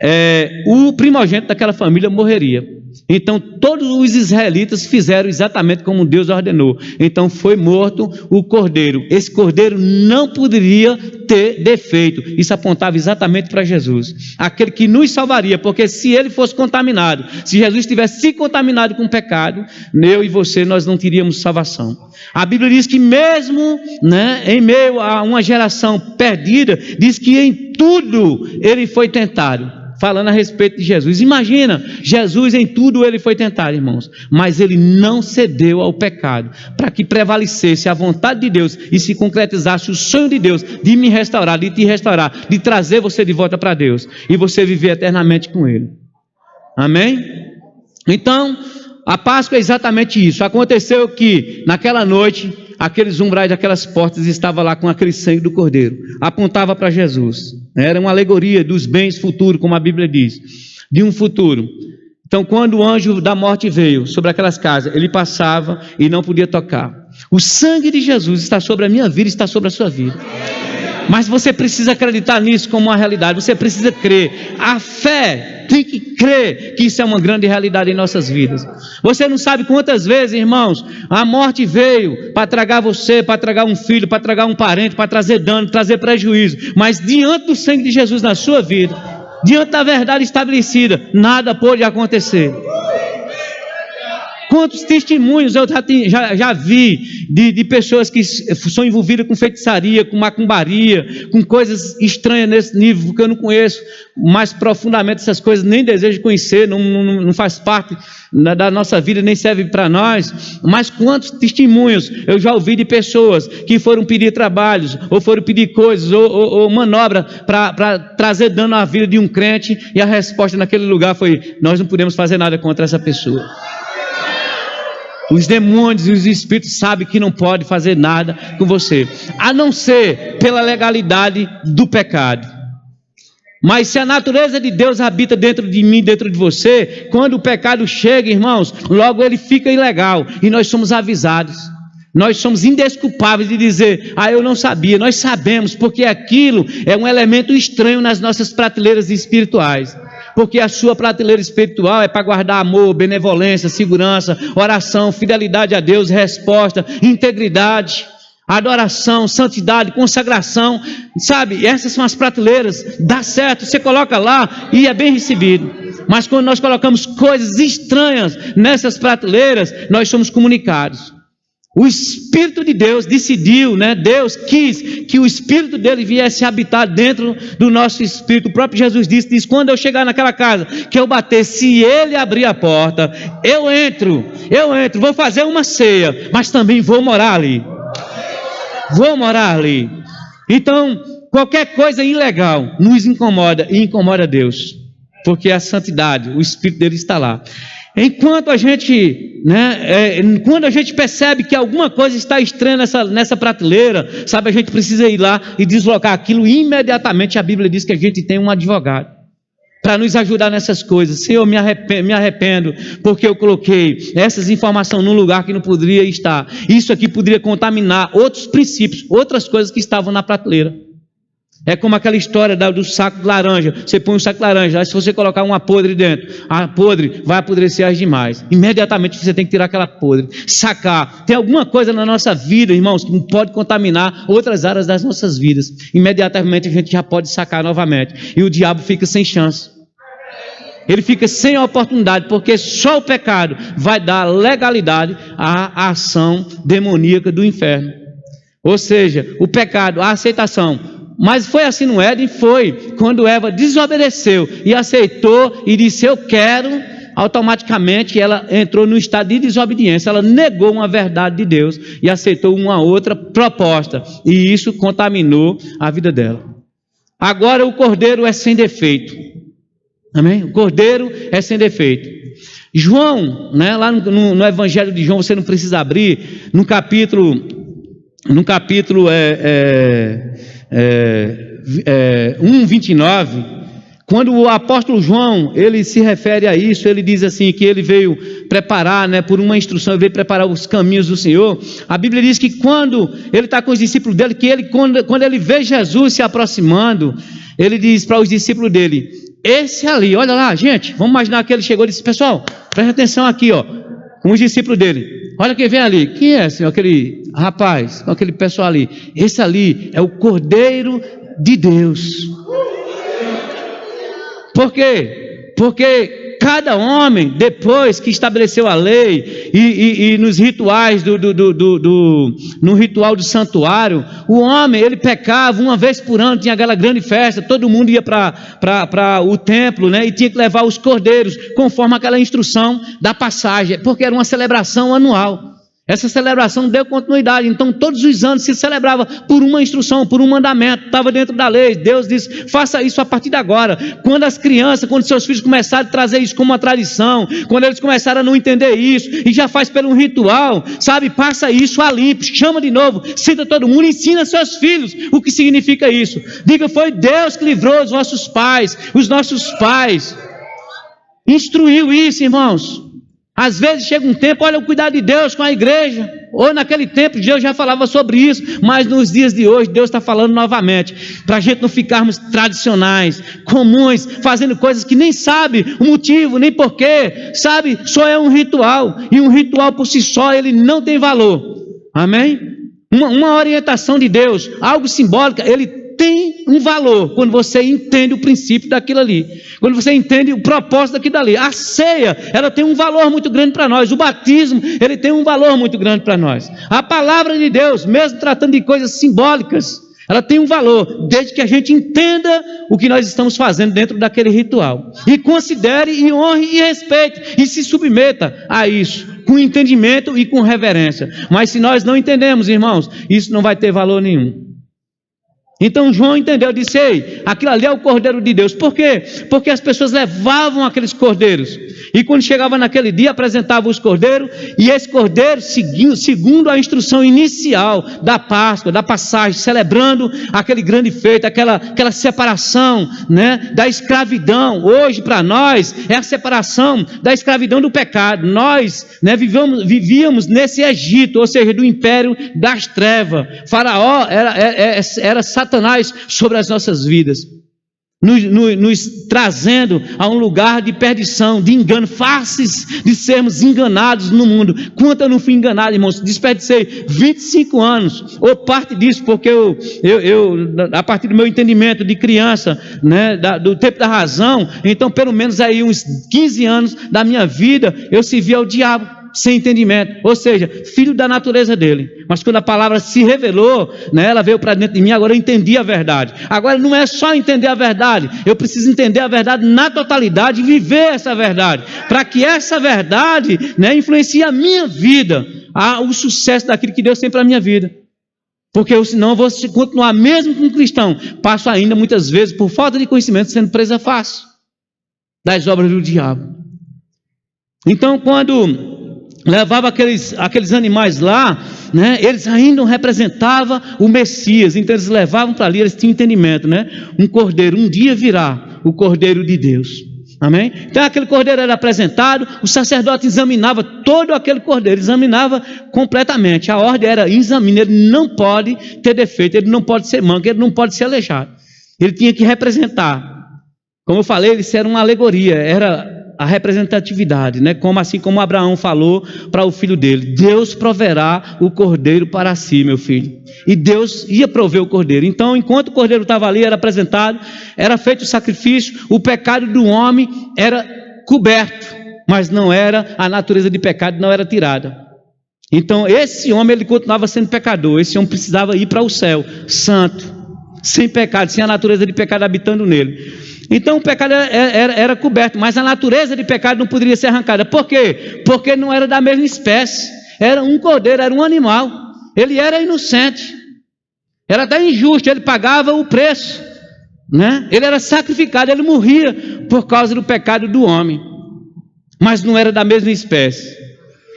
o primogênito daquela família morreria. Então todos os israelitas fizeram exatamente como Deus ordenou. Então foi morto o cordeiro. Esse cordeiro não poderia ter defeito. Isso apontava exatamente para Jesus, aquele que nos salvaria, porque se ele fosse contaminado, se Jesus tivesse se contaminado com o pecado, eu e você, nós não teríamos salvação. A Bíblia diz que mesmo, né, em meio a uma geração perdida, diz que em tudo ele foi tentado. Falando a respeito de Jesus. Imagina, Jesus em tudo ele foi tentado, irmãos, mas ele não cedeu ao pecado, para que prevalecesse a vontade de Deus e se concretizasse o sonho de Deus de me restaurar, de te restaurar, de trazer você de volta para Deus e você viver eternamente com ele. Amém? Então, a Páscoa é exatamente isso. Aconteceu que naquela noite aqueles umbrais daquelas portas estavam lá com aquele sangue do cordeiro, apontava para Jesus. Era uma alegoria dos bens futuros, como a Bíblia diz, de um futuro. Então quando o anjo da morte veio sobre aquelas casas, ele passava e não podia tocar. O sangue de Jesus está sobre a minha vida, está sobre a sua vida. Mas você precisa acreditar nisso como uma realidade, você precisa crer. A fé tem que crer que isso é uma grande realidade em nossas vidas. Você não sabe quantas vezes, irmãos, a morte veio para tragar você, para tragar um filho, para tragar um parente, para trazer dano, trazer prejuízo. Mas diante do sangue de Jesus na sua vida, diante da verdade estabelecida, nada pôde acontecer. Quantos testemunhos eu já vi de pessoas que são envolvidas com feitiçaria, com macumbaria, com coisas estranhas nesse nível, porque eu não conheço mais profundamente essas coisas, nem desejo conhecer, não faz parte da nossa vida, nem serve para nós. Mas quantos testemunhos eu já ouvi de pessoas que foram pedir trabalhos, ou foram pedir coisas, ou manobra para trazer dano à vida de um crente, e a resposta naquele lugar foi: nós não podemos fazer nada contra essa pessoa. Os demônios e os espíritos sabem que não pode fazer nada com você, a não ser pela legalidade do pecado. Mas se a natureza de Deus habita dentro de mim, dentro de você, quando o pecado chega, irmãos, logo ele fica ilegal, e nós somos avisados. Nós somos indesculpáveis de dizer: eu não sabia. Nós sabemos, porque aquilo é um elemento estranho nas nossas prateleiras espirituais. Porque a sua prateleira espiritual é para guardar amor, benevolência, segurança, oração, fidelidade a Deus, resposta, integridade, adoração, santidade, consagração, sabe? Essas são as prateleiras. Dá certo, você coloca lá e é bem recebido. Mas quando nós colocamos coisas estranhas nessas prateleiras, nós somos comunicados. O Espírito de Deus decidiu, né? Deus quis que o Espírito dele viesse habitar dentro do nosso espírito. O próprio Jesus disse: quando eu chegar naquela casa, que eu bater, se ele abrir a porta, eu entro, vou fazer uma ceia, mas também vou morar ali. Então, qualquer coisa ilegal nos incomoda, e incomoda Deus, porque a santidade, o Espírito dele está lá. Enquanto a gente, quando a gente percebe que alguma coisa está estranha nessa prateleira, sabe, a gente precisa ir lá e deslocar aquilo imediatamente. A Bíblia diz que a gente tem um advogado para nos ajudar nessas coisas. Senhor, me arrependo porque eu coloquei essas informações num lugar que não poderia estar. Isso aqui poderia contaminar outros princípios, outras coisas que estavam na prateleira. É como aquela história do saco de laranja. Você põe um saco de laranja, aí se você colocar uma podre dentro, a podre vai apodrecer as demais. Imediatamente você tem que tirar aquela podre, sacar. Tem alguma coisa na nossa vida, irmãos, que pode contaminar outras áreas das nossas vidas. Imediatamente a gente já pode sacar novamente. E o diabo fica sem chance. Ele fica sem oportunidade, porque só o pecado vai dar legalidade à ação demoníaca do inferno. Ou seja, o pecado, a aceitação, Mas foi assim no Éden? Foi. Quando Eva desobedeceu e aceitou e disse, eu quero, automaticamente ela entrou no estado de desobediência. Ela negou uma verdade de Deus e aceitou uma outra proposta. E isso contaminou a vida dela. Agora o cordeiro é sem defeito. Amém? O cordeiro é sem defeito. João, né, lá no Evangelho de João, você não precisa abrir, no capítulo 1:29, quando o apóstolo João, ele se refere a isso, ele diz assim, que ele veio preparar, né, por uma instrução, ele veio preparar os caminhos do Senhor. A Bíblia diz que quando ele está com os discípulos dele, que ele, quando ele vê Jesus se aproximando, ele diz para os discípulos dele, esse ali, olha lá, gente, vamos imaginar que ele chegou e disse, pessoal, presta atenção aqui, ó, com os discípulos dele, olha quem vem ali, quem é, Senhor, aquele rapaz, aquele pessoal ali, esse ali é o Cordeiro de Deus. Por quê? Porque cada homem, depois que estabeleceu a lei e nos rituais no ritual do santuário, o homem, ele pecava uma vez por ano, tinha aquela grande festa, todo mundo ia para o templo, né, e tinha que levar os cordeiros, conforme aquela instrução da passagem, porque era uma celebração anual. Essa celebração deu continuidade, então todos os anos se celebrava por uma instrução, por um mandamento, estava dentro da lei. Deus disse, faça isso a partir de agora. Quando as crianças, quando seus filhos começaram a trazer isso como uma tradição, quando eles começaram a não entender isso, e já faz pelo ritual, sabe, passa isso a limpo, chama de novo, cita todo mundo, ensina seus filhos o que significa isso. Diga, foi Deus que livrou os nossos pais, instruiu isso, irmãos. Às vezes chega um tempo, olha o cuidado de Deus com a igreja, ou naquele tempo Deus já falava sobre isso, mas nos dias de hoje Deus está falando novamente, para a gente não ficarmos tradicionais, comuns, fazendo coisas que nem sabe o motivo, nem porquê, sabe, só é um ritual, e um ritual por si só, ele não tem valor, amém? Uma orientação de Deus, algo simbólico, ele tem um valor quando você entende o princípio daquilo ali, quando você entende o propósito daquilo ali. A ceia, ela tem um valor muito grande para nós, o batismo, ele tem um valor muito grande para nós. A palavra de Deus, mesmo tratando de coisas simbólicas, ela tem um valor, desde que a gente entenda o que nós estamos fazendo dentro daquele ritual, e considere, e honre, e respeite, e se submeta a isso, com entendimento e com reverência. Mas se nós não entendemos, irmãos, isso não vai ter valor nenhum. Então João entendeu, disse, ei, aquilo ali é o Cordeiro de Deus. Por quê? Porque as pessoas levavam aqueles cordeiros, e quando chegava naquele dia, apresentavam os cordeiros, e esse cordeiro, segundo a instrução inicial da Páscoa, da passagem, celebrando aquele grande feito, aquela separação, né, da escravidão. Hoje para nós é a separação da escravidão do pecado. Nós, né, vivíamos nesse Egito, ou seja, do império das trevas. Faraó era Satanás sobre as nossas vidas, nos trazendo a um lugar de perdição, de engano, fáceis de sermos enganados no mundo. Quanto eu não fui enganado, irmãos, desperdicei 25 anos, ou parte disso, porque eu a partir do meu entendimento de criança, né, do tempo da razão, então pelo menos aí uns 15 anos da minha vida, eu servi ao diabo, sem entendimento, ou seja, filho da natureza dele. Mas quando a palavra se revelou, né, ela veio para dentro de mim, agora eu entendi a verdade. Agora não é só entender a verdade, eu preciso entender a verdade na totalidade e viver essa verdade, para que essa verdade, né, influencie a minha vida, o sucesso daquilo que Deus tem para a minha vida. Porque senão eu vou continuar, mesmo como cristão, passo ainda muitas vezes, por falta de conhecimento, sendo presa fácil das obras do diabo. Então quando levava aqueles animais lá, né, eles ainda não representavam o Messias, então eles levavam para ali, eles tinham entendimento, né? Um cordeiro, um dia virá o Cordeiro de Deus, amém? Então aquele cordeiro era apresentado, o sacerdote examinava todo aquele cordeiro, examinava completamente, a ordem era examine, ele não pode ter defeito, ele não pode ser manco, ele não pode ser aleijado, ele tinha que representar, como eu falei, isso era uma alegoria, era a representatividade, né? Assim como Abraão falou para o filho dele, Deus proverá o cordeiro para si, meu filho, e Deus ia prover o cordeiro. Então enquanto o cordeiro estava ali, era apresentado, era feito o sacrifício, o pecado do homem era coberto, mas não era, a natureza de pecado não era tirada. Então esse homem, ele continuava sendo pecador, esse homem precisava ir para o céu, santo, sem pecado, sem a natureza de pecado habitando nele. Então o pecado era coberto, mas a natureza de pecado não poderia ser arrancada. Por quê? Porque não era da mesma espécie. Era um cordeiro, era um animal. Ele era inocente. Era até injusto, ele pagava o preço, né? Ele era sacrificado, ele morria por causa do pecado do homem, mas não era da mesma espécie.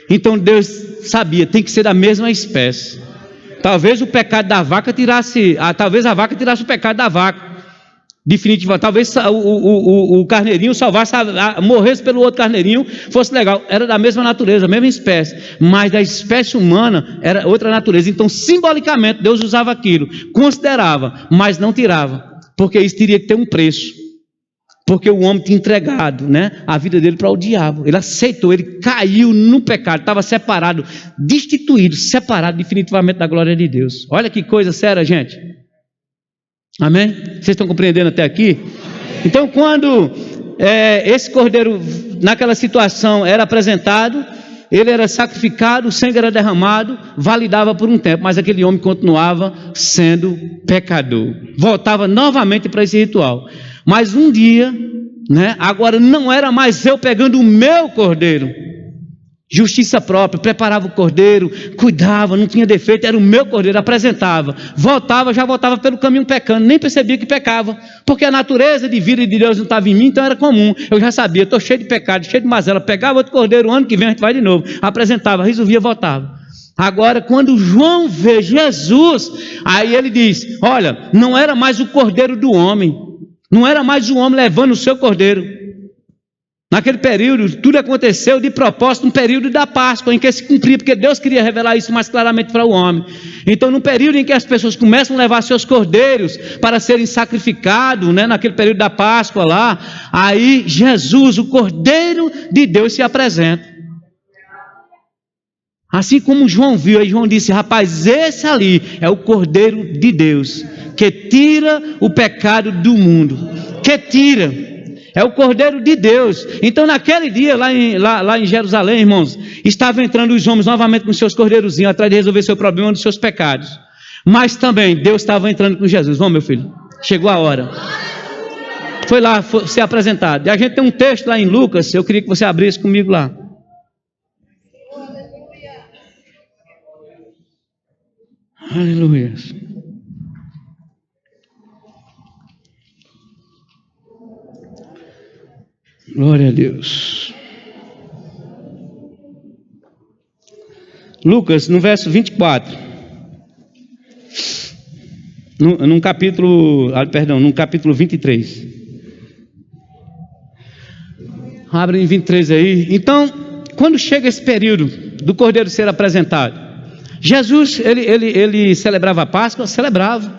Então Deus sabia, tem que ser da mesma espécie. Talvez o pecado da vaca tirasse, talvez a vaca tirasse o pecado da vaca, definitivamente. Talvez o carneirinho salvasse, morresse pelo outro carneirinho, fosse legal. Era da mesma natureza, mesma espécie, mas da espécie humana era outra natureza. Então simbolicamente Deus usava aquilo, considerava, mas não tirava, porque isso teria que ter um preço, porque o homem tinha entregado, né, a vida dele para o diabo. Ele aceitou, ele caiu no pecado, estava separado, destituído, separado definitivamente da glória de Deus. Olha que coisa séria, gente. Amém? Vocês estão compreendendo até aqui? Então quando esse cordeiro naquela situação era apresentado, ele era sacrificado, o sangue era derramado, validava por um tempo, mas aquele homem continuava sendo pecador, voltava novamente para esse ritual. Mas um dia, né, agora não era mais eu pegando o meu cordeiro, justiça própria, preparava o cordeiro, cuidava, não tinha defeito, era o meu cordeiro, apresentava, voltava, já voltava pelo caminho pecando, nem percebia que pecava, porque a natureza de vida de Deus não estava em mim, então era comum, eu já sabia, estou cheio de pecado, cheio de mazela, pegava outro cordeiro, o ano que vem a gente vai de novo, apresentava, resolvia, voltava. Agora quando João vê Jesus, aí ele diz, olha, não era mais o cordeiro do homem, não era mais o homem levando o seu cordeiro. Naquele período, tudo aconteceu de propósito, no período da Páscoa, em que se cumpria, porque Deus queria revelar isso mais claramente para o homem. Então, no período em que as pessoas começam a levar seus cordeiros para serem sacrificados, né, naquele período da Páscoa lá, aí Jesus, o Cordeiro de Deus, se apresenta. Assim como João viu, aí João disse, rapaz, esse ali é o Cordeiro de Deus, que tira o pecado do mundo, que tira. É o Cordeiro de Deus. Então naquele dia lá em Jerusalém, irmãos, estavam entrando os homens novamente com seus cordeirozinhos, atrás de resolver seu problema dos seus pecados. Mas também Deus estava entrando com Jesus. Vamos, meu filho, chegou a hora. Foi lá ser apresentado. E a gente tem um texto lá em Lucas, eu queria que você abrisse comigo lá. Aleluia. Glória a Deus. Lucas, no verso 24. No capítulo 23. Abre em 23 aí. Então, quando chega esse período do Cordeiro ser apresentado, Jesus, ele celebrava a Páscoa? Celebrava.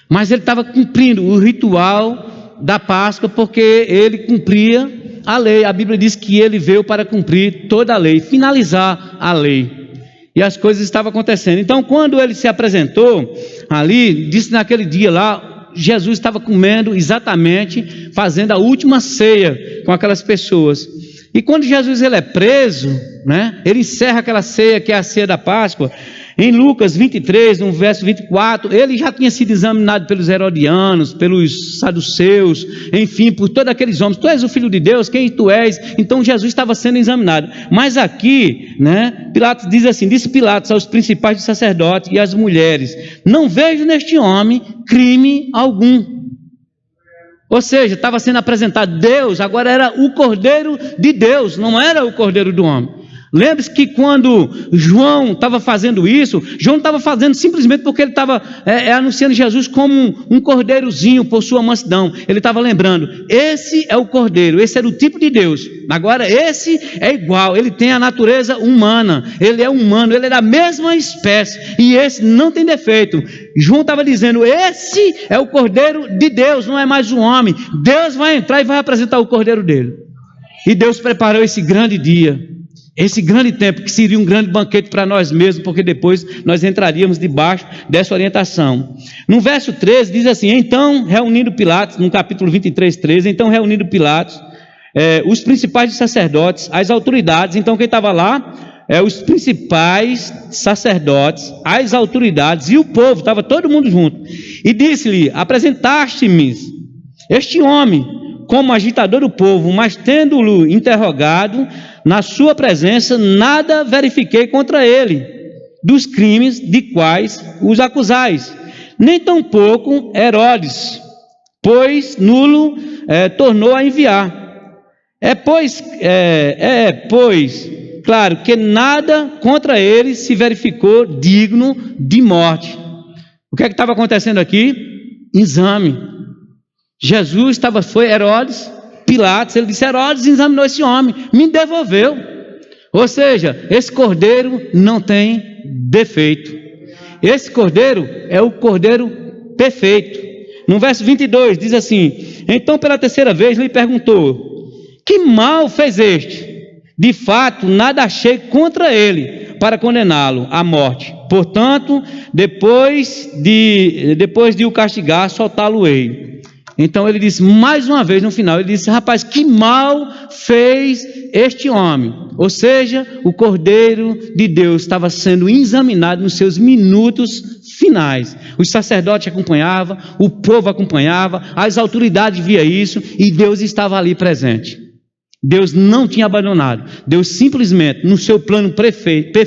Mas ele estava cumprindo o ritual da Páscoa, porque ele cumpria a lei. A Bíblia diz que ele veio para cumprir toda a lei, finalizar a lei. E as coisas estavam acontecendo. Então, quando ele se apresentou ali, disse naquele dia lá, Jesus estava comendo exatamente, fazendo a última ceia com aquelas pessoas. E quando Jesus ele é preso, né, ele encerra aquela ceia que é a ceia da Páscoa. Em Lucas 23, no verso 24, ele já tinha sido examinado pelos herodianos, pelos saduceus, enfim, por todos aqueles homens. Tu és o Filho de Deus, quem tu és? Então Jesus estava sendo examinado. Mas aqui, né, Pilatos diz assim, disse Pilatos aos principais dos sacerdotes e às mulheres, não vejo neste homem crime algum. Ou seja, estava sendo apresentado Deus, agora era o Cordeiro de Deus, não era o Cordeiro do homem. Lembre-se que quando João estava fazendo isso, João estava fazendo simplesmente porque ele estava anunciando Jesus como um cordeirozinho por sua mansidão. Ele estava lembrando, esse é o cordeiro, esse era o tipo de Deus. Agora esse é igual, ele tem a natureza humana, ele é humano, ele é da mesma espécie e esse não tem defeito. João estava dizendo, esse é o Cordeiro de Deus, não é mais um homem. Deus vai entrar e vai apresentar o cordeiro dele. E Deus preparou esse grande dia, esse grande tempo, que seria um grande banquete para nós mesmos, porque depois nós entraríamos debaixo dessa orientação. No verso 13 diz assim, então reunindo Pilatos, no capítulo 23, 13, então reunindo Pilatos, os principais dos sacerdotes, as autoridades, então quem estava lá, os principais sacerdotes, as autoridades e o povo, estava todo mundo junto, e disse-lhe: apresentaste-me este homem como agitador do povo, mas tendo-o interrogado na sua presença, nada verifiquei contra ele, dos crimes de quais os acusais, nem tampouco Herodes, pois nulo tornou a enviar. Pois, claro, que nada contra ele se verificou digno de morte. O que é que estava acontecendo aqui? Exame. Jesus foi Herodes, Pilatos, ele disse: Herodes examinou esse homem, me devolveu. Ou seja, esse cordeiro não tem defeito. Esse cordeiro é o cordeiro perfeito. No verso 22 diz assim: então pela terceira vez lhe perguntou: que mal fez este? De fato, nada achei contra ele para condená-lo à morte. Portanto, depois de o castigar, soltá-lo-ei. Então ele disse mais uma vez no final, ele disse: rapaz, que mal fez este homem? Ou seja, o Cordeiro de Deus estava sendo examinado nos seus minutos finais. Os sacerdotes acompanhavam, o povo acompanhava, as autoridades viam isso e Deus estava ali presente. Deus não tinha abandonado. Deus simplesmente, no seu plano perfeito,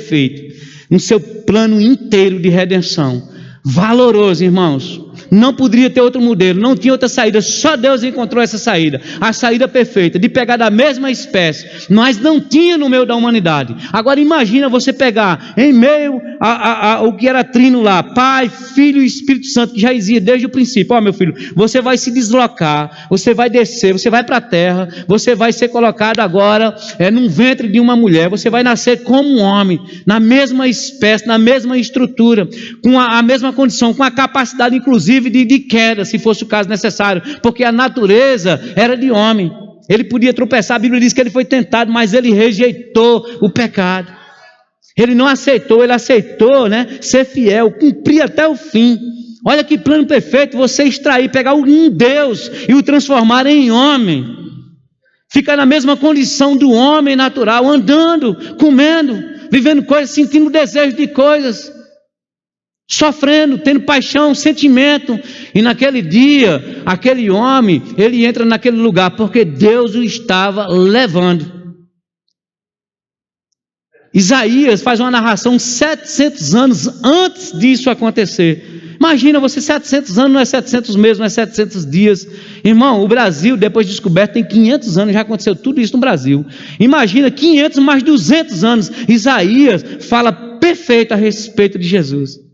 no seu plano inteiro de redenção, valoroso, irmãos, não poderia ter outro modelo, não tinha outra saída, só Deus encontrou essa saída, a saída perfeita, de pegar da mesma espécie, mas não tinha no meio da humanidade. Agora imagina você pegar em meio ao que era trino lá, Pai, Filho e Espírito Santo, que já existia desde o princípio. Ó, meu filho, você vai se deslocar, você vai descer, você vai para a terra, você vai ser colocado agora num ventre de uma mulher, você vai nascer como um homem, na mesma espécie, na mesma estrutura, com a mesma condição, com a capacidade inclusive de queda, se fosse o caso necessário, porque a natureza era de homem. Ele podia tropeçar, a Bíblia diz que ele foi tentado, mas ele rejeitou o pecado. Ele não aceitou, ele aceitou, ser fiel, cumprir até o fim. Olha que plano perfeito, você extrair, pegar um Deus e o transformar em homem, ficar na mesma condição do homem natural, andando, comendo, vivendo coisas, sentindo desejo de coisas, sofrendo, tendo paixão, sentimento. E naquele dia, aquele homem, ele entra naquele lugar porque Deus o estava levando. Isaías faz uma narração 700 anos antes disso acontecer. Imagina você, 700 anos não é 700 meses, não é 700 dias. Irmão, o Brasil, depois de descoberto, tem 500 anos, já aconteceu tudo isso no Brasil. Imagina, 500 mais 200 anos, Isaías fala perfeito a respeito de Jesus.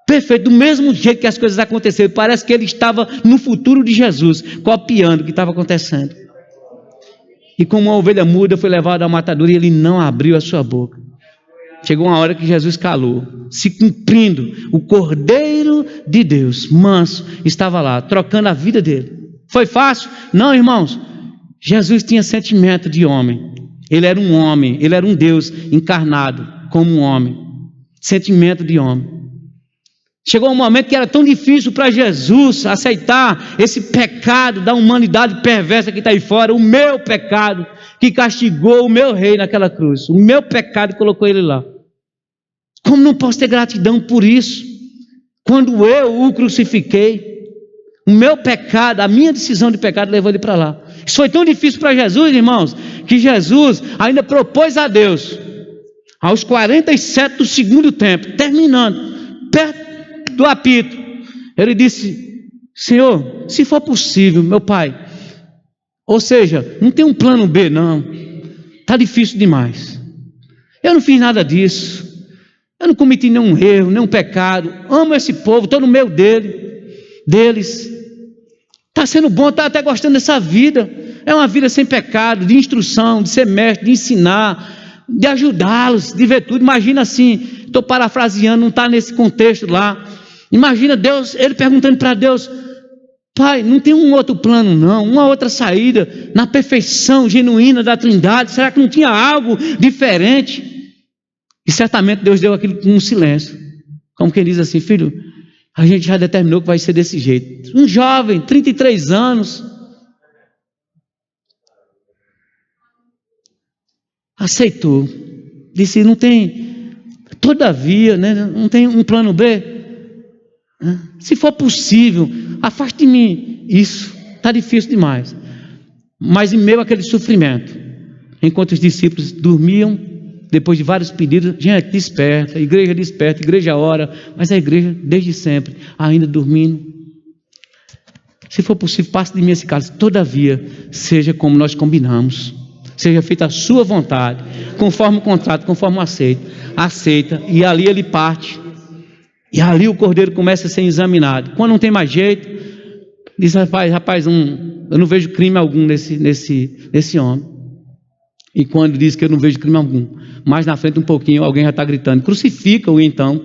Perfeito, do mesmo jeito que as coisas aconteceram, parece que ele estava no futuro de Jesus, copiando o que estava acontecendo. E como uma ovelha muda foi levado ao matador e ele não abriu a sua boca. Chegou uma hora que Jesus calou, se cumprindo, o Cordeiro de Deus, manso, estava lá, trocando a vida dele. Foi fácil? Não, irmãos. Jesus tinha sentimento de homem. Ele era um homem, ele era um Deus encarnado como um homem. Sentimento de homem. Chegou um momento que era tão difícil para Jesus aceitar esse pecado da humanidade perversa que está aí fora, o meu pecado que castigou o meu rei naquela cruz, o meu pecado colocou ele lá. Como não posso ter gratidão por isso? Quando eu o crucifiquei, o meu pecado, a minha decisão de pecado levou ele para lá. Isso foi tão difícil para Jesus, irmãos, que Jesus ainda propôs a Deus, aos 47 do segundo tempo, terminando, perto do apito, ele disse: Senhor, se for possível, meu Pai, ou seja, não tem um plano B não, está difícil demais, eu não fiz nada disso, eu não cometi nenhum erro, nenhum pecado, amo esse povo, estou no meio deles, está sendo bom, está até gostando dessa vida, é uma vida sem pecado, de instrução, de ser mestre, de ensinar, de ajudá-los, de ver tudo. Imagina assim, estou parafraseando, não está nesse contexto lá. Imagina Deus, ele perguntando para Deus: Pai, não tem um outro plano não, uma outra saída, na perfeição genuína da Trindade, será que não tinha algo diferente? E certamente Deus deu aquilo com um silêncio, como quem diz assim: filho, a gente já determinou que vai ser desse jeito. Um jovem, 33 anos, aceitou. disse, não tem, todavia, né, não tem um plano B? Se for possível, afaste de mim. Isso está difícil demais. Mas em meio àquele sofrimento, enquanto os discípulos dormiam, depois de vários pedidos, gente, desperta, igreja ora, mas a igreja desde sempre, ainda dormindo. Se for possível, passe de mim esse cálice. Todavia, seja como nós combinamos, seja feita a sua vontade, conforme o contrato, conforme o aceita, e ali ele parte, e ali o cordeiro começa a ser examinado. Quando não tem mais jeito, diz, rapaz, eu não vejo crime algum nesse homem. E quando diz que eu não vejo crime algum, mais na frente um pouquinho, alguém já está gritando, crucifica-o então,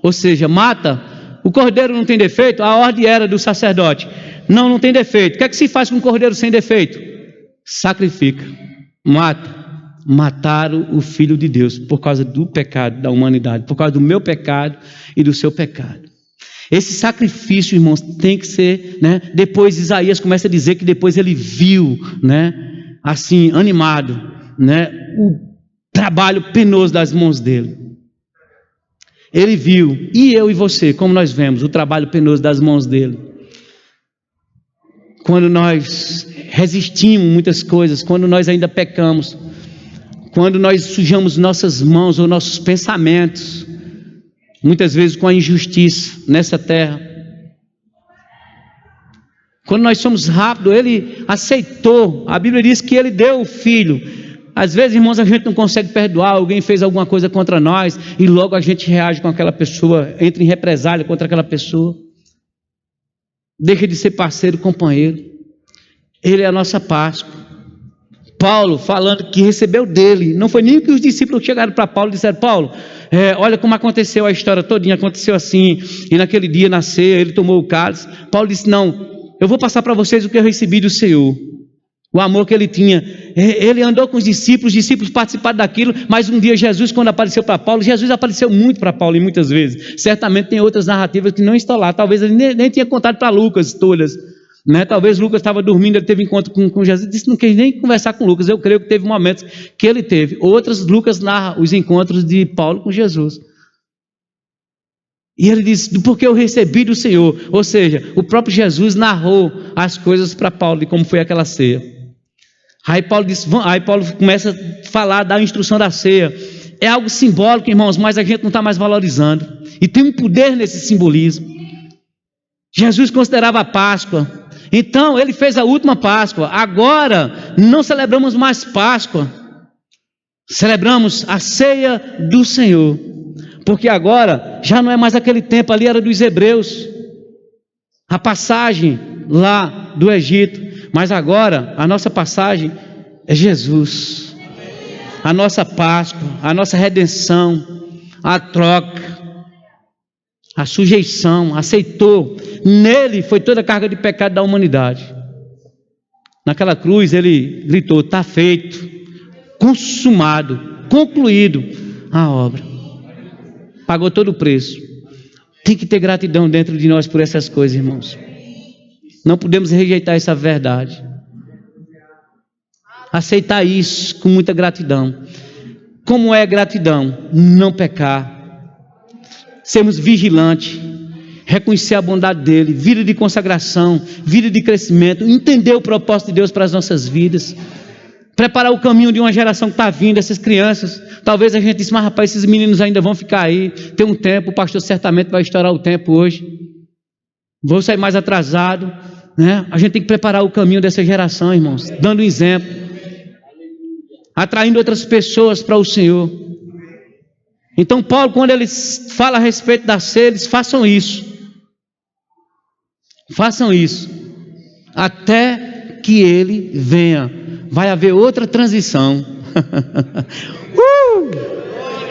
ou seja, mata. O cordeiro não tem defeito? A ordem era do sacerdote, não tem defeito. O que é que se faz com um cordeiro sem defeito? Sacrifica, mata. Mataram o Filho de Deus por causa do pecado da humanidade, por causa do meu pecado e do seu pecado. Esse sacrifício, irmãos, tem que ser, né? Depois Isaías começa a dizer que depois ele viu, né? Assim, animado, né? O trabalho penoso das mãos dele. Ele viu, e eu e você, como nós vemos o trabalho penoso das mãos dele. Quando nós resistimos muitas coisas, quando nós ainda pecamos, quando nós sujamos nossas mãos ou nossos pensamentos, muitas vezes com a injustiça nessa terra. Quando nós somos rápidos, ele aceitou. A Bíblia diz que ele deu o Filho. Às vezes, irmãos, a gente não consegue perdoar, alguém fez alguma coisa contra nós e logo a gente reage com aquela pessoa, entra em represália contra aquela pessoa, deixa de ser parceiro, companheiro. Ele é a nossa Páscoa. Paulo falando que recebeu dele, não foi nem que os discípulos chegaram para Paulo e disseram, Paulo, olha como aconteceu a história todinha, aconteceu assim, e naquele dia na ceia ele tomou o cálice. Paulo disse, não, eu vou passar para vocês o que eu recebi do Senhor, o amor que ele tinha. Ele andou com os discípulos participaram daquilo, mas um dia Jesus, quando apareceu para Paulo, Jesus apareceu muito para Paulo e muitas vezes, certamente tem outras narrativas que não estão lá, talvez ele nem tinha contado para Lucas todas, né? Talvez Lucas estava dormindo, ele teve encontro com Jesus, disse que não quis nem conversar com Lucas. Eu creio que teve momentos que ele teve, outras Lucas narra os encontros de Paulo com Jesus. E ele disse, porque eu recebi do Senhor, ou seja, o próprio Jesus narrou as coisas para Paulo de como foi aquela ceia. Aí Paulo começa a falar da instrução da ceia. É algo simbólico, irmãos, mas a gente não está mais valorizando, e tem um poder nesse simbolismo. Jesus considerava a Páscoa, então ele fez a última Páscoa. Agora não celebramos mais Páscoa, celebramos a ceia do Senhor, porque agora já não é mais aquele tempo, ali era dos hebreus, a passagem lá do Egito, mas agora a nossa passagem é Jesus, a nossa Páscoa, a nossa redenção, a troca, a sujeição, aceitou. Nele foi toda a carga de pecado da humanidade. Naquela cruz ele gritou, está feito, consumado, concluído a obra. Pagou todo o preço. Tem que ter gratidão dentro de nós por essas coisas, irmãos. Não podemos rejeitar essa verdade. Aceitar isso com muita gratidão. Como é gratidão? Não pecar. Sermos vigilantes, reconhecer a bondade dele, vida de consagração, vida de crescimento, entender o propósito de Deus para as nossas vidas, preparar o caminho de uma geração que está vindo, essas crianças. Talvez a gente disse, mas rapaz, esses meninos ainda vão ficar aí, tem um tempo, o pastor certamente vai estourar o tempo hoje, vou sair mais atrasado, né? A gente tem que preparar o caminho dessa geração, irmãos, dando um exemplo, atraindo outras pessoas para o Senhor. Então Paulo, quando ele fala a respeito da ceia, eles façam isso, até que ele venha. Vai haver outra transição.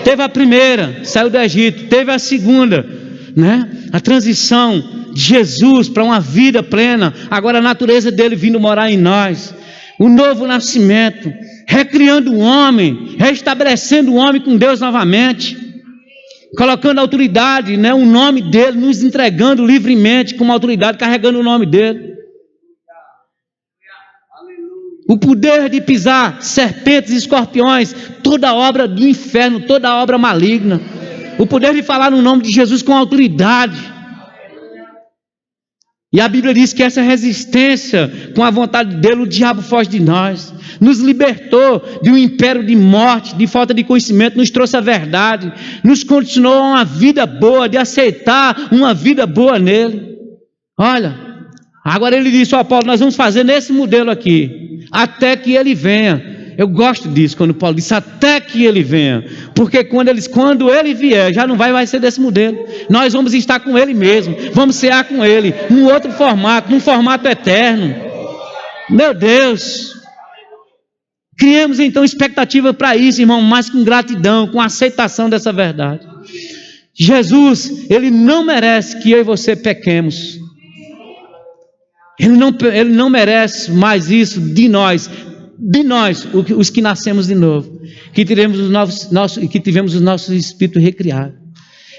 Teve a primeira, saiu do Egito, teve a segunda, né? A transição de Jesus para uma vida plena, agora a natureza dele vindo morar em nós, o novo nascimento, recriando o homem, restabelecendo o homem com Deus novamente, colocando autoridade, né, o nome dele, nos entregando livremente com uma autoridade, carregando o nome dele. O poder de pisar serpentes e escorpiões, toda obra do inferno, toda obra maligna. O poder de falar no nome de Jesus com autoridade. E a Bíblia diz que essa resistência com a vontade dele, o diabo foge de nós. Nos libertou de um império de morte, de falta de conhecimento, nos trouxe a verdade, nos continuou a uma vida boa, de aceitar uma vida boa nele. Olha, agora ele disse, ó Paulo, nós vamos fazer nesse modelo aqui, até que ele venha. Eu gosto disso, quando Paulo disse, até que ele venha, porque quando ele vier, já não vai ser desse modelo. Nós vamos estar com ele mesmo, vamos cear com ele, num outro formato, num formato eterno. Meu Deus, criemos então expectativa para isso, irmão, mas com gratidão, com aceitação dessa verdade. Jesus, ele não merece que eu e você pequemos. Ele não merece mais isso de nós, os que nascemos de novo, que tivemos os nossos espíritos recriados.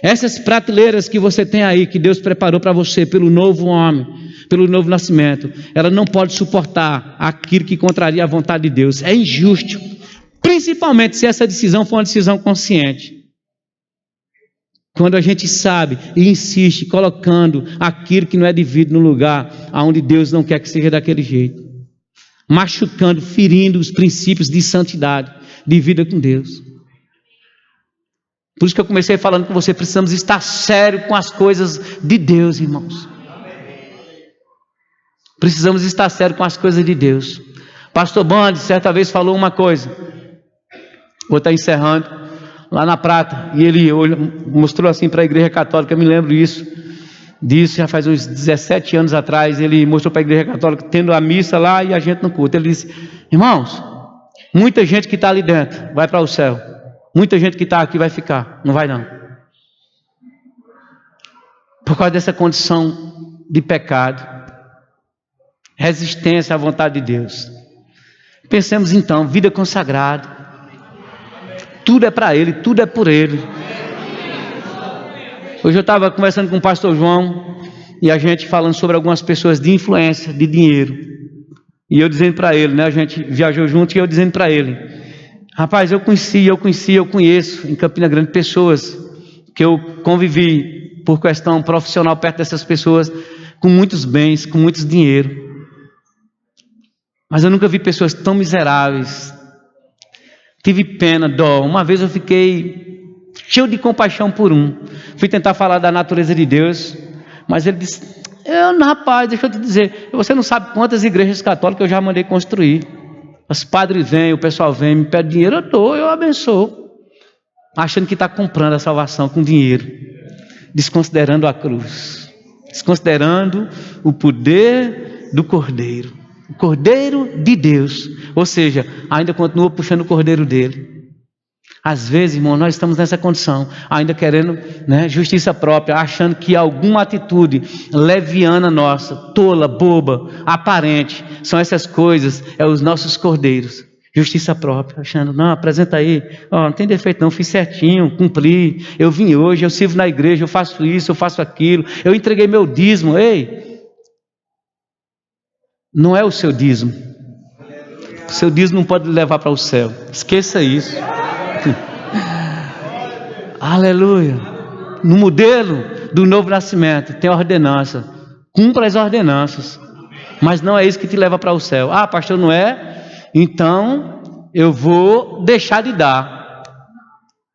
Essas prateleiras que você tem aí, que Deus preparou para você pelo novo homem, pelo novo nascimento, ela não pode suportar aquilo que contraria a vontade de Deus. É injusto, principalmente se essa decisão for uma decisão consciente. Quando a gente sabe e insiste colocando aquilo que não é devido no lugar onde Deus não quer que seja daquele jeito, machucando, ferindo os princípios de santidade, de vida com Deus. Por isso que eu comecei falando com você, precisamos estar sério com as coisas de Deus, irmãos. Precisamos estar sério com as coisas de Deus. Pastor Bande, certa vez falou uma coisa, vou estar encerrando, lá na Prata, e ele mostrou assim para a Igreja Católica, eu me lembro disso já faz uns 17 anos atrás, ele mostrou para a Igreja Católica, tendo a missa lá e a gente no culto, ele disse, irmãos, muita gente que está ali dentro vai para o céu, muita gente que está aqui vai ficar, não vai não, por causa dessa condição de pecado, resistência à vontade de Deus. Pensemos então, vida consagrada, tudo é para Ele, tudo é por Ele. Hoje eu estava conversando com o pastor João e a gente falando sobre algumas pessoas de influência, de dinheiro, e eu dizendo para ele, né, a gente viajou junto e eu dizendo para ele, rapaz, eu conheço em Campina Grande pessoas que eu convivi por questão profissional perto dessas pessoas, com muitos bens, com muitos dinheiro, mas eu nunca vi pessoas tão miseráveis. Tive pena, dó. Uma vez eu fiquei cheio de compaixão por um. Fui tentar falar da natureza de Deus, mas ele disse, rapaz, deixa eu te dizer, você não sabe quantas igrejas católicas eu já mandei construir. Os padres vêm, o pessoal vem, me pede dinheiro, eu abençoo. Achando que está comprando a salvação com dinheiro. Desconsiderando a cruz. Desconsiderando o poder do Cordeiro. O Cordeiro de Deus, ou seja, ainda continua puxando o Cordeiro dele. Às vezes, irmão, nós estamos nessa condição, ainda querendo, né, justiça própria, achando que alguma atitude leviana nossa, tola, boba, aparente, são essas coisas, os nossos cordeiros. Justiça própria, achando, não, apresenta aí, não tem defeito não, fiz certinho, cumpri, eu vim hoje, eu sirvo na igreja, eu faço isso, eu faço aquilo, eu entreguei meu dízimo. Não é o seu dízimo. O seu dízimo não pode levar para o céu. Esqueça isso. Aleluia. No modelo do novo nascimento tem ordenança. Cumpra as ordenanças. Mas não é isso que te leva para o céu. Ah, pastor, não é? Então eu vou deixar de dar.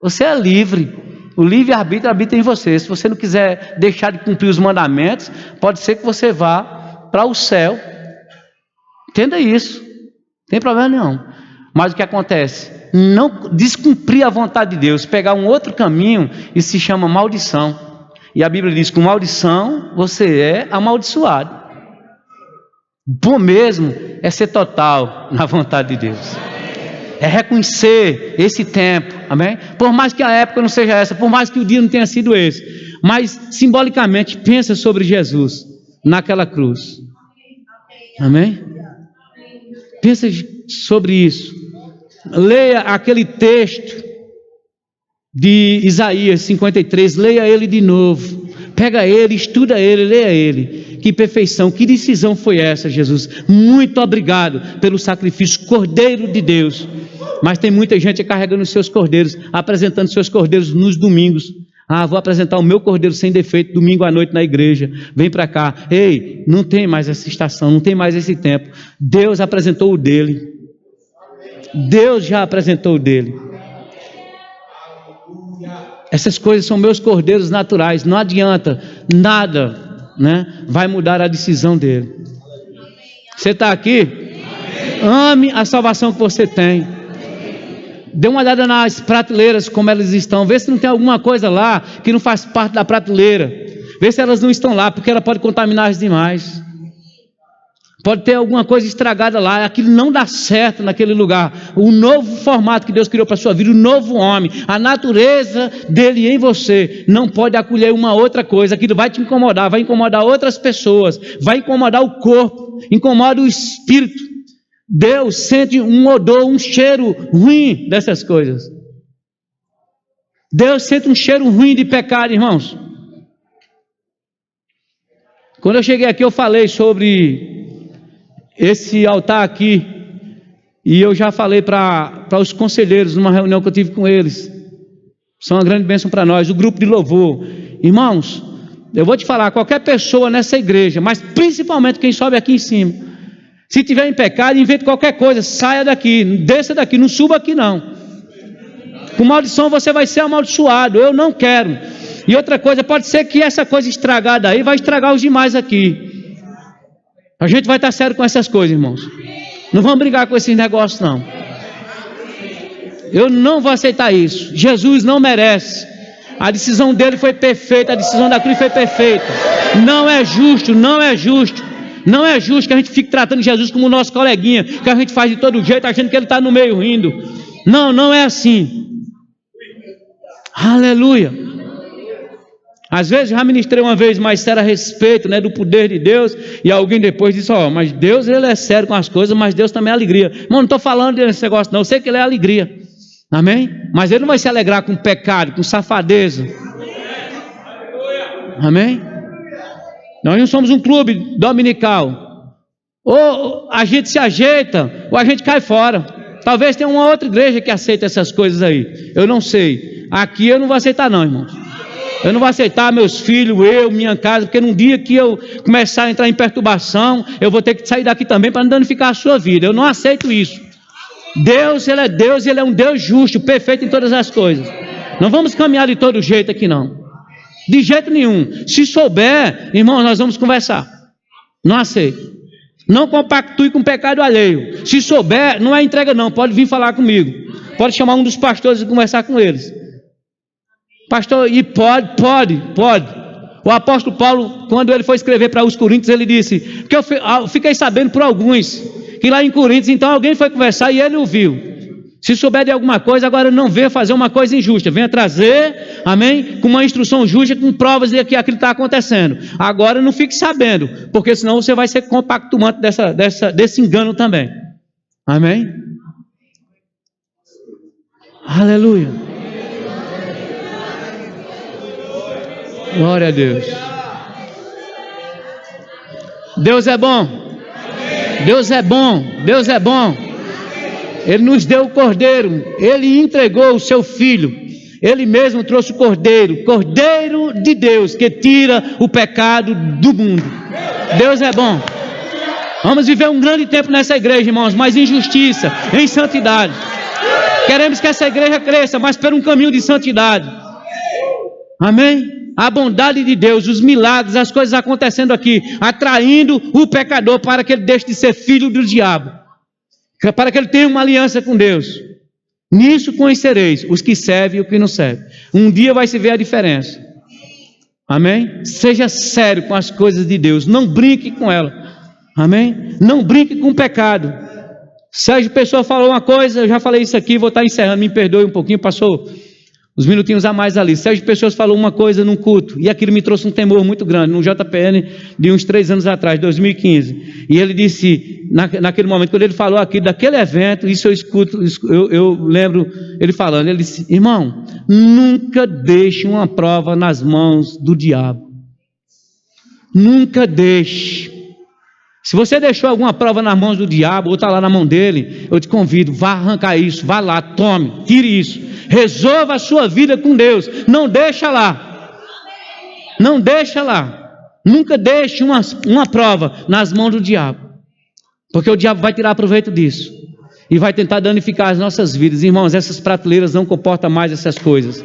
Você é livre. O livre-arbítrio habita em você. Se você não quiser deixar de cumprir os mandamentos, pode ser que você vá para o céu. Entenda isso, não tem problema nenhum. Mas o que acontece? Não descumprir a vontade de Deus, pegar um outro caminho, isso se chama maldição. E a Bíblia diz que com maldição você é amaldiçoado. Bom mesmo é ser total na vontade de Deus. É reconhecer esse tempo, amém? Por mais que a época não seja essa, por mais que o dia não tenha sido esse, mas simbolicamente pensa sobre Jesus naquela cruz. Amém? Pensa sobre isso. Leia aquele texto de Isaías 53, leia ele de novo. Pega ele, estuda ele, leia ele. Que perfeição, que decisão foi essa, Jesus? Muito obrigado pelo sacrifício, Cordeiro de Deus. Mas tem muita gente carregando os seus cordeiros, apresentando seus cordeiros nos domingos. Vou apresentar o meu cordeiro sem defeito domingo à noite na igreja. Vem para cá. Ei, não tem mais essa estação, não tem mais esse tempo. Deus apresentou o dele. Deus já apresentou o dele. Essas coisas são meus cordeiros naturais. Não adianta nada, né? Vai mudar a decisão dele. Você está aqui? Ame a salvação que você tem. Dê uma olhada nas prateleiras, como elas estão. Vê se não tem alguma coisa lá que não faz parte da prateleira. Vê se elas não estão lá, porque ela pode contaminar as demais. Pode ter alguma coisa estragada lá. Aquilo não dá certo naquele lugar. O novo formato que Deus criou para a sua vida, o novo homem, a natureza dele em você, não pode acolher uma outra coisa. Aquilo vai te incomodar, vai incomodar outras pessoas, vai incomodar o corpo, incomoda o espírito. Deus sente um odor, um cheiro ruim dessas coisas. Deus sente um cheiro ruim de pecado, irmãos. Quando eu cheguei aqui, eu falei sobre esse altar aqui, e eu já falei para os conselheiros numa reunião que eu tive com eles. São uma grande bênção para nós, o grupo de louvor. Irmãos, eu vou te falar, qualquer pessoa nessa igreja, mas principalmente quem sobe aqui em cima, se tiver em pecado, invente qualquer coisa, saia daqui, desça daqui, não suba aqui não. Com maldição você vai ser amaldiçoado, eu não quero. E outra coisa, pode ser que essa coisa estragada aí vai estragar os demais aqui. A gente vai estar sério com essas coisas, irmãos. Não vamos brigar com esses negócios não. Eu não vou aceitar isso. Jesus não merece. A decisão dele foi perfeita, a decisão da cruz foi perfeita. Não é justo, não é justo. Não é justo que a gente fique tratando Jesus como o nosso coleguinha, que a gente faz de todo jeito, achando que ele está no meio rindo. Não, não é assim. Aleluia. Às vezes já ministrei uma vez mais sério a respeito, né, do poder de Deus, e alguém depois disse, mas Deus ele é sério com as coisas, mas Deus também é alegria. Irmão, não estou falando desse negócio não, eu sei que ele é alegria. Amém? Mas ele não vai se alegrar com pecado, com safadeza. Amém? Nós não somos um clube dominical. Ou a gente se ajeita, ou a gente cai fora. Talvez tenha uma outra igreja que aceita essas coisas aí. Eu não sei. Aqui eu não vou aceitar não, irmãos. Eu não vou aceitar meus filhos, minha casa, porque num dia que eu começar a entrar em perturbação, eu vou ter que sair daqui também para não danificar a sua vida. Eu não aceito isso. Deus, Ele é um Deus justo, perfeito em todas as coisas. Não vamos caminhar de todo jeito aqui não. De jeito nenhum. Se souber, irmão, nós vamos conversar. Não aceito. Não compactue com o pecado alheio. Se souber, não é entrega não, pode vir falar comigo. Pode chamar um dos pastores e conversar com eles. Pastor, e pode. O apóstolo Paulo, quando ele foi escrever para os Coríntios, ele disse, porque eu fiquei sabendo por alguns, que lá em Coríntios, então alguém foi conversar e ele ouviu. Se souber de alguma coisa, agora não venha fazer uma coisa injusta, venha trazer, amém, com uma instrução justa, com provas de que aquilo está acontecendo. Agora não fique sabendo, porque senão você vai ser compactuante desse engano também. Amém? Aleluia. Glória a Deus. Deus é bom. Deus é bom. Deus é bom. Ele nos deu o cordeiro, ele entregou o seu filho, ele mesmo trouxe o cordeiro de Deus, que tira o pecado do mundo. Deus é bom. Vamos viver um grande tempo nessa igreja, irmãos, mas em justiça, em santidade. Queremos que essa igreja cresça, mas por um caminho de santidade. Amém? A bondade de Deus, os milagres, as coisas acontecendo aqui, atraindo o pecador para que ele deixe de ser filho do diabo, para que ele tenha uma aliança com Deus. Nisso conhecereis os que servem e os que não servem. Um dia vai se ver a diferença. Amém? Seja sério com as coisas de Deus, não brinque com ela. Amém? Não brinque com o pecado. Sérgio Pessoa falou uma coisa, eu já falei isso aqui, vou estar encerrando, me perdoe um pouquinho, passou uns minutinhos a mais ali. Sérgio Pessoa falou uma coisa num culto, e aquilo me trouxe um temor muito grande, no JPN de uns 3 anos atrás, 2015. E ele disse, naquele momento, quando ele falou aqui daquele evento, isso eu escuto, eu lembro ele falando, ele disse, irmão, nunca deixe uma prova nas mãos do diabo. Nunca deixe. Se você deixou alguma prova nas mãos do diabo, ou está lá na mão dele, eu te convido, vá arrancar isso, vá lá, tome, tire isso, resolva a sua vida com Deus, não deixa lá, não deixa lá, nunca deixe uma prova nas mãos do diabo, porque o diabo vai tirar proveito disso, e vai tentar danificar as nossas vidas. Irmãos, essas prateleiras não comportam mais essas coisas.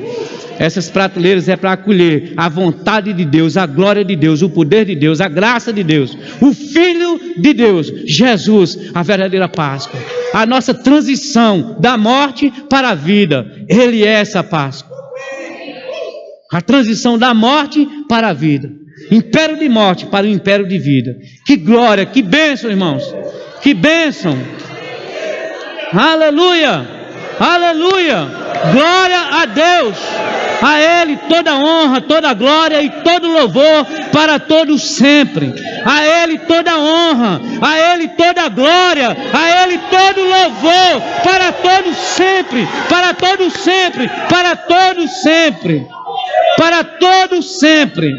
Essas prateleiras é para acolher a vontade de Deus, a glória de Deus, o poder de Deus, a graça de Deus, o Filho de Deus, Jesus, a verdadeira Páscoa, a nossa transição da morte para a vida. Ele é essa Páscoa, a transição da morte para a vida, império de morte para o império de vida. Que glória, que bênção, irmãos, que bênção. Aleluia, aleluia, glória a Deus. A Ele toda honra, toda glória e todo louvor para todos sempre. A Ele toda honra, a Ele toda glória, a Ele todo louvor para todos sempre, para todos sempre, para todos sempre, para todos sempre.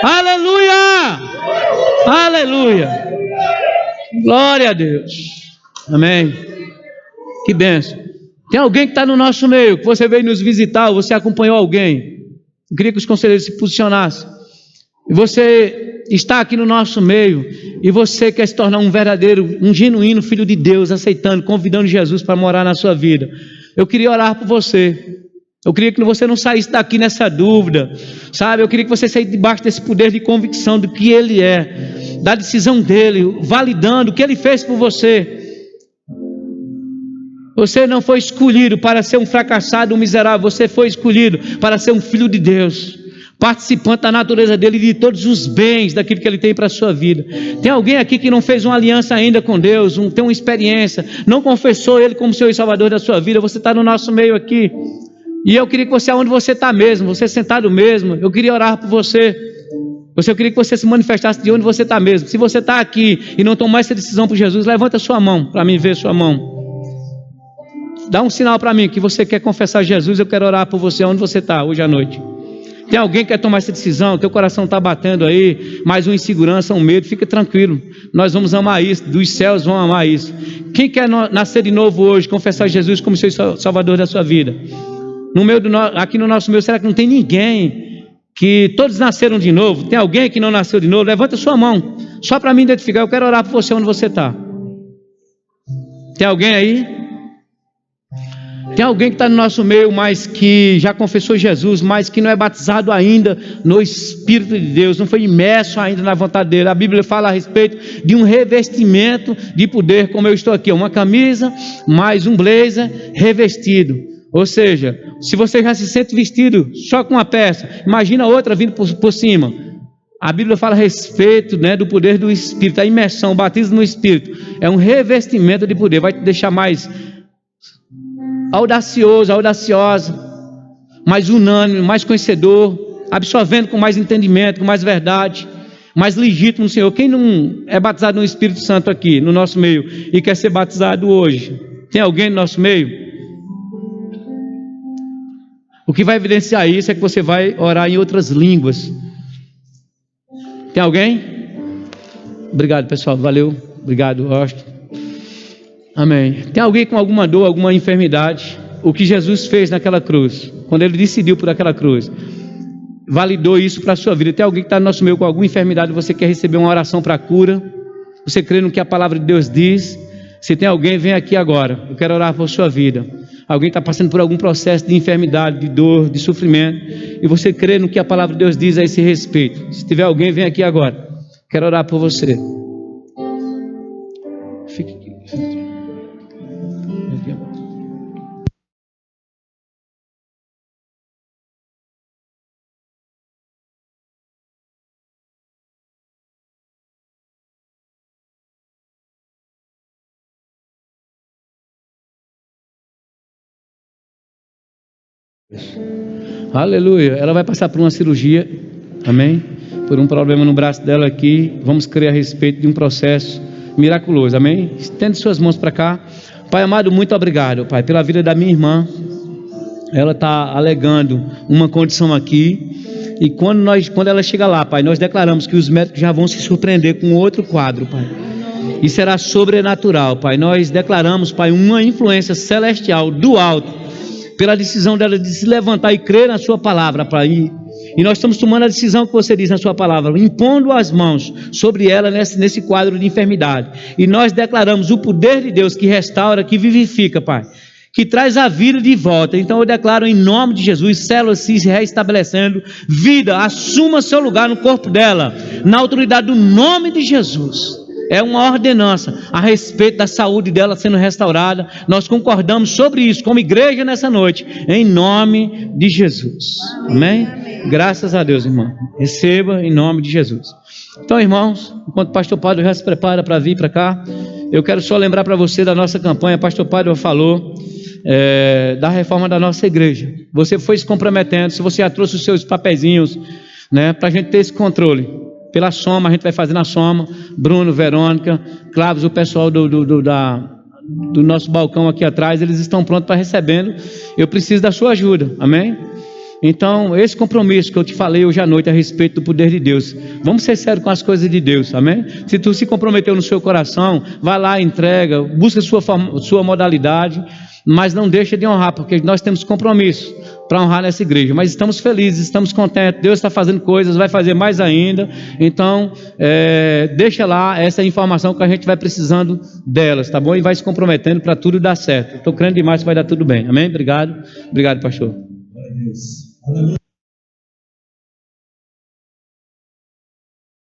Aleluia, aleluia, glória a Deus. Amém. Que bênção. Tem alguém que está no nosso meio, que você veio nos visitar, ou você acompanhou alguém. Eu queria que os conselheiros se posicionassem. E você está aqui no nosso meio, e você quer se tornar um verdadeiro, um genuíno filho de Deus, aceitando, convidando Jesus para morar na sua vida. Eu queria orar por você. Eu queria que você não saísse daqui nessa dúvida, sabe? Eu queria que você saísse debaixo desse poder de convicção do que Ele é, da decisão dEle, validando o que Ele fez por você. Você não foi escolhido para ser um fracassado, um miserável. Você foi escolhido para ser um filho de Deus, participante da natureza dele e de todos os bens daquilo que ele tem para a sua vida. Tem alguém aqui que não fez uma aliança ainda com Deus, tem uma experiência, não confessou Ele como Senhor e Salvador da sua vida. Você está no nosso meio aqui, e eu queria que você, onde você está mesmo, você sentado mesmo, eu queria orar por você. Eu queria que você se manifestasse de onde você está mesmo. Se você está aqui e não tomou essa decisão por Jesus, levanta a sua mão para mim ver sua mão. Dá um sinal para mim que você quer confessar Jesus. Eu quero orar por você onde você está hoje à noite. Tem alguém que quer tomar essa decisão, que o coração está batendo aí, mais uma insegurança, um medo? Fica tranquilo, nós vamos amar isso, dos céus vão amar isso. Quem quer nascer de novo hoje, confessar Jesus como seu Salvador da sua vida? No meio aqui no nosso meio, será que não tem ninguém? Que todos nasceram de novo? Tem alguém que não nasceu de novo? Levanta a sua mão, só para mim identificar. Eu quero orar por você onde você está. Tem alguém aí? Tem alguém que está no nosso meio, mas que já confessou Jesus, mas que não é batizado ainda no Espírito de Deus, não foi imerso ainda na vontade dele. A Bíblia fala a respeito de um revestimento de poder, como eu estou aqui, uma camisa mais um blazer revestido. Ou seja, se você já se sente vestido só com uma peça, imagina outra vindo por cima. A Bíblia fala a respeito, do poder do Espírito, a imersão, o batismo no Espírito. É um revestimento de poder, vai te deixar mais audacioso, audaciosa, mais unânime, mais conhecedor, absorvendo com mais entendimento, com mais verdade, mais legítimo no Senhor. Quem não é batizado no Espírito Santo aqui, no nosso meio, e quer ser batizado hoje? Tem alguém no nosso meio? O que vai evidenciar isso é que você vai orar em outras línguas. Tem alguém? Obrigado, pessoal, valeu, obrigado, Austin. Amém. Tem alguém com alguma dor, alguma enfermidade? O que Jesus fez naquela cruz, quando Ele decidiu por aquela cruz, validou isso para a sua vida. Tem alguém que está no nosso meio com alguma enfermidade, você quer receber uma oração para cura? Você crê no que a palavra de Deus diz? Se tem alguém, vem aqui agora. Eu quero orar por sua vida. Alguém está passando por algum processo de enfermidade, de dor, de sofrimento, e você crê no que a palavra de Deus diz a esse respeito? Se tiver alguém, vem aqui agora. Quero orar por você. Fique aqui. Aleluia. Ela vai passar por uma cirurgia, amém? Por um problema no braço dela aqui. Vamos crer a respeito de um processo miraculoso, amém? Estende suas mãos para cá. Pai amado, muito obrigado, Pai, pela vida da minha irmã. Ela está alegando uma condição aqui, E quando ela chega lá, Pai, nós declaramos que os médicos já vão se surpreender com outro quadro, Pai. E será sobrenatural, Pai. Nós declaramos, Pai, uma influência celestial do alto, pela decisão dela de se levantar e crer na sua palavra, Pai. E nós estamos tomando a decisão que você diz na sua palavra, impondo as mãos sobre ela nesse quadro de enfermidade. E nós declaramos o poder de Deus que restaura, que vivifica, Pai, que traz a vida de volta. Então eu declaro em nome de Jesus, células se restabelecendo, vida, assuma seu lugar no corpo dela, na autoridade do nome de Jesus. É uma ordenança a respeito da saúde dela sendo restaurada. Nós concordamos sobre isso como igreja nessa noite, em nome de Jesus. Amém? Graças a Deus, irmão. Receba em nome de Jesus. Então, irmãos, enquanto o pastor Padre já se prepara para vir para cá, eu quero só lembrar para você da nossa campanha. O pastor Padre falou da reforma da nossa igreja. Você foi se comprometendo, se você já trouxe os seus papeizinhos, né, para a gente ter esse controle. Pela soma, a gente vai fazer na soma. Bruno, Verônica, Cláudio, o pessoal do nosso balcão aqui atrás, eles estão prontos para recebendo. Eu preciso da sua ajuda, amém? Então, esse compromisso que eu te falei hoje à noite a respeito do poder de Deus, vamos ser sérios com as coisas de Deus, amém? Se tu se comprometeu no seu coração, vai lá, entrega, busca sua modalidade, mas não deixa de honrar, porque nós temos compromisso para honrar nessa igreja. Mas estamos felizes, estamos contentes, Deus está fazendo coisas, vai fazer mais ainda. Então deixa lá essa informação que a gente vai precisando delas, tá bom? E vai se comprometendo para tudo dar certo. Estou crendo demais que vai dar tudo bem, amém? Obrigado, pastor.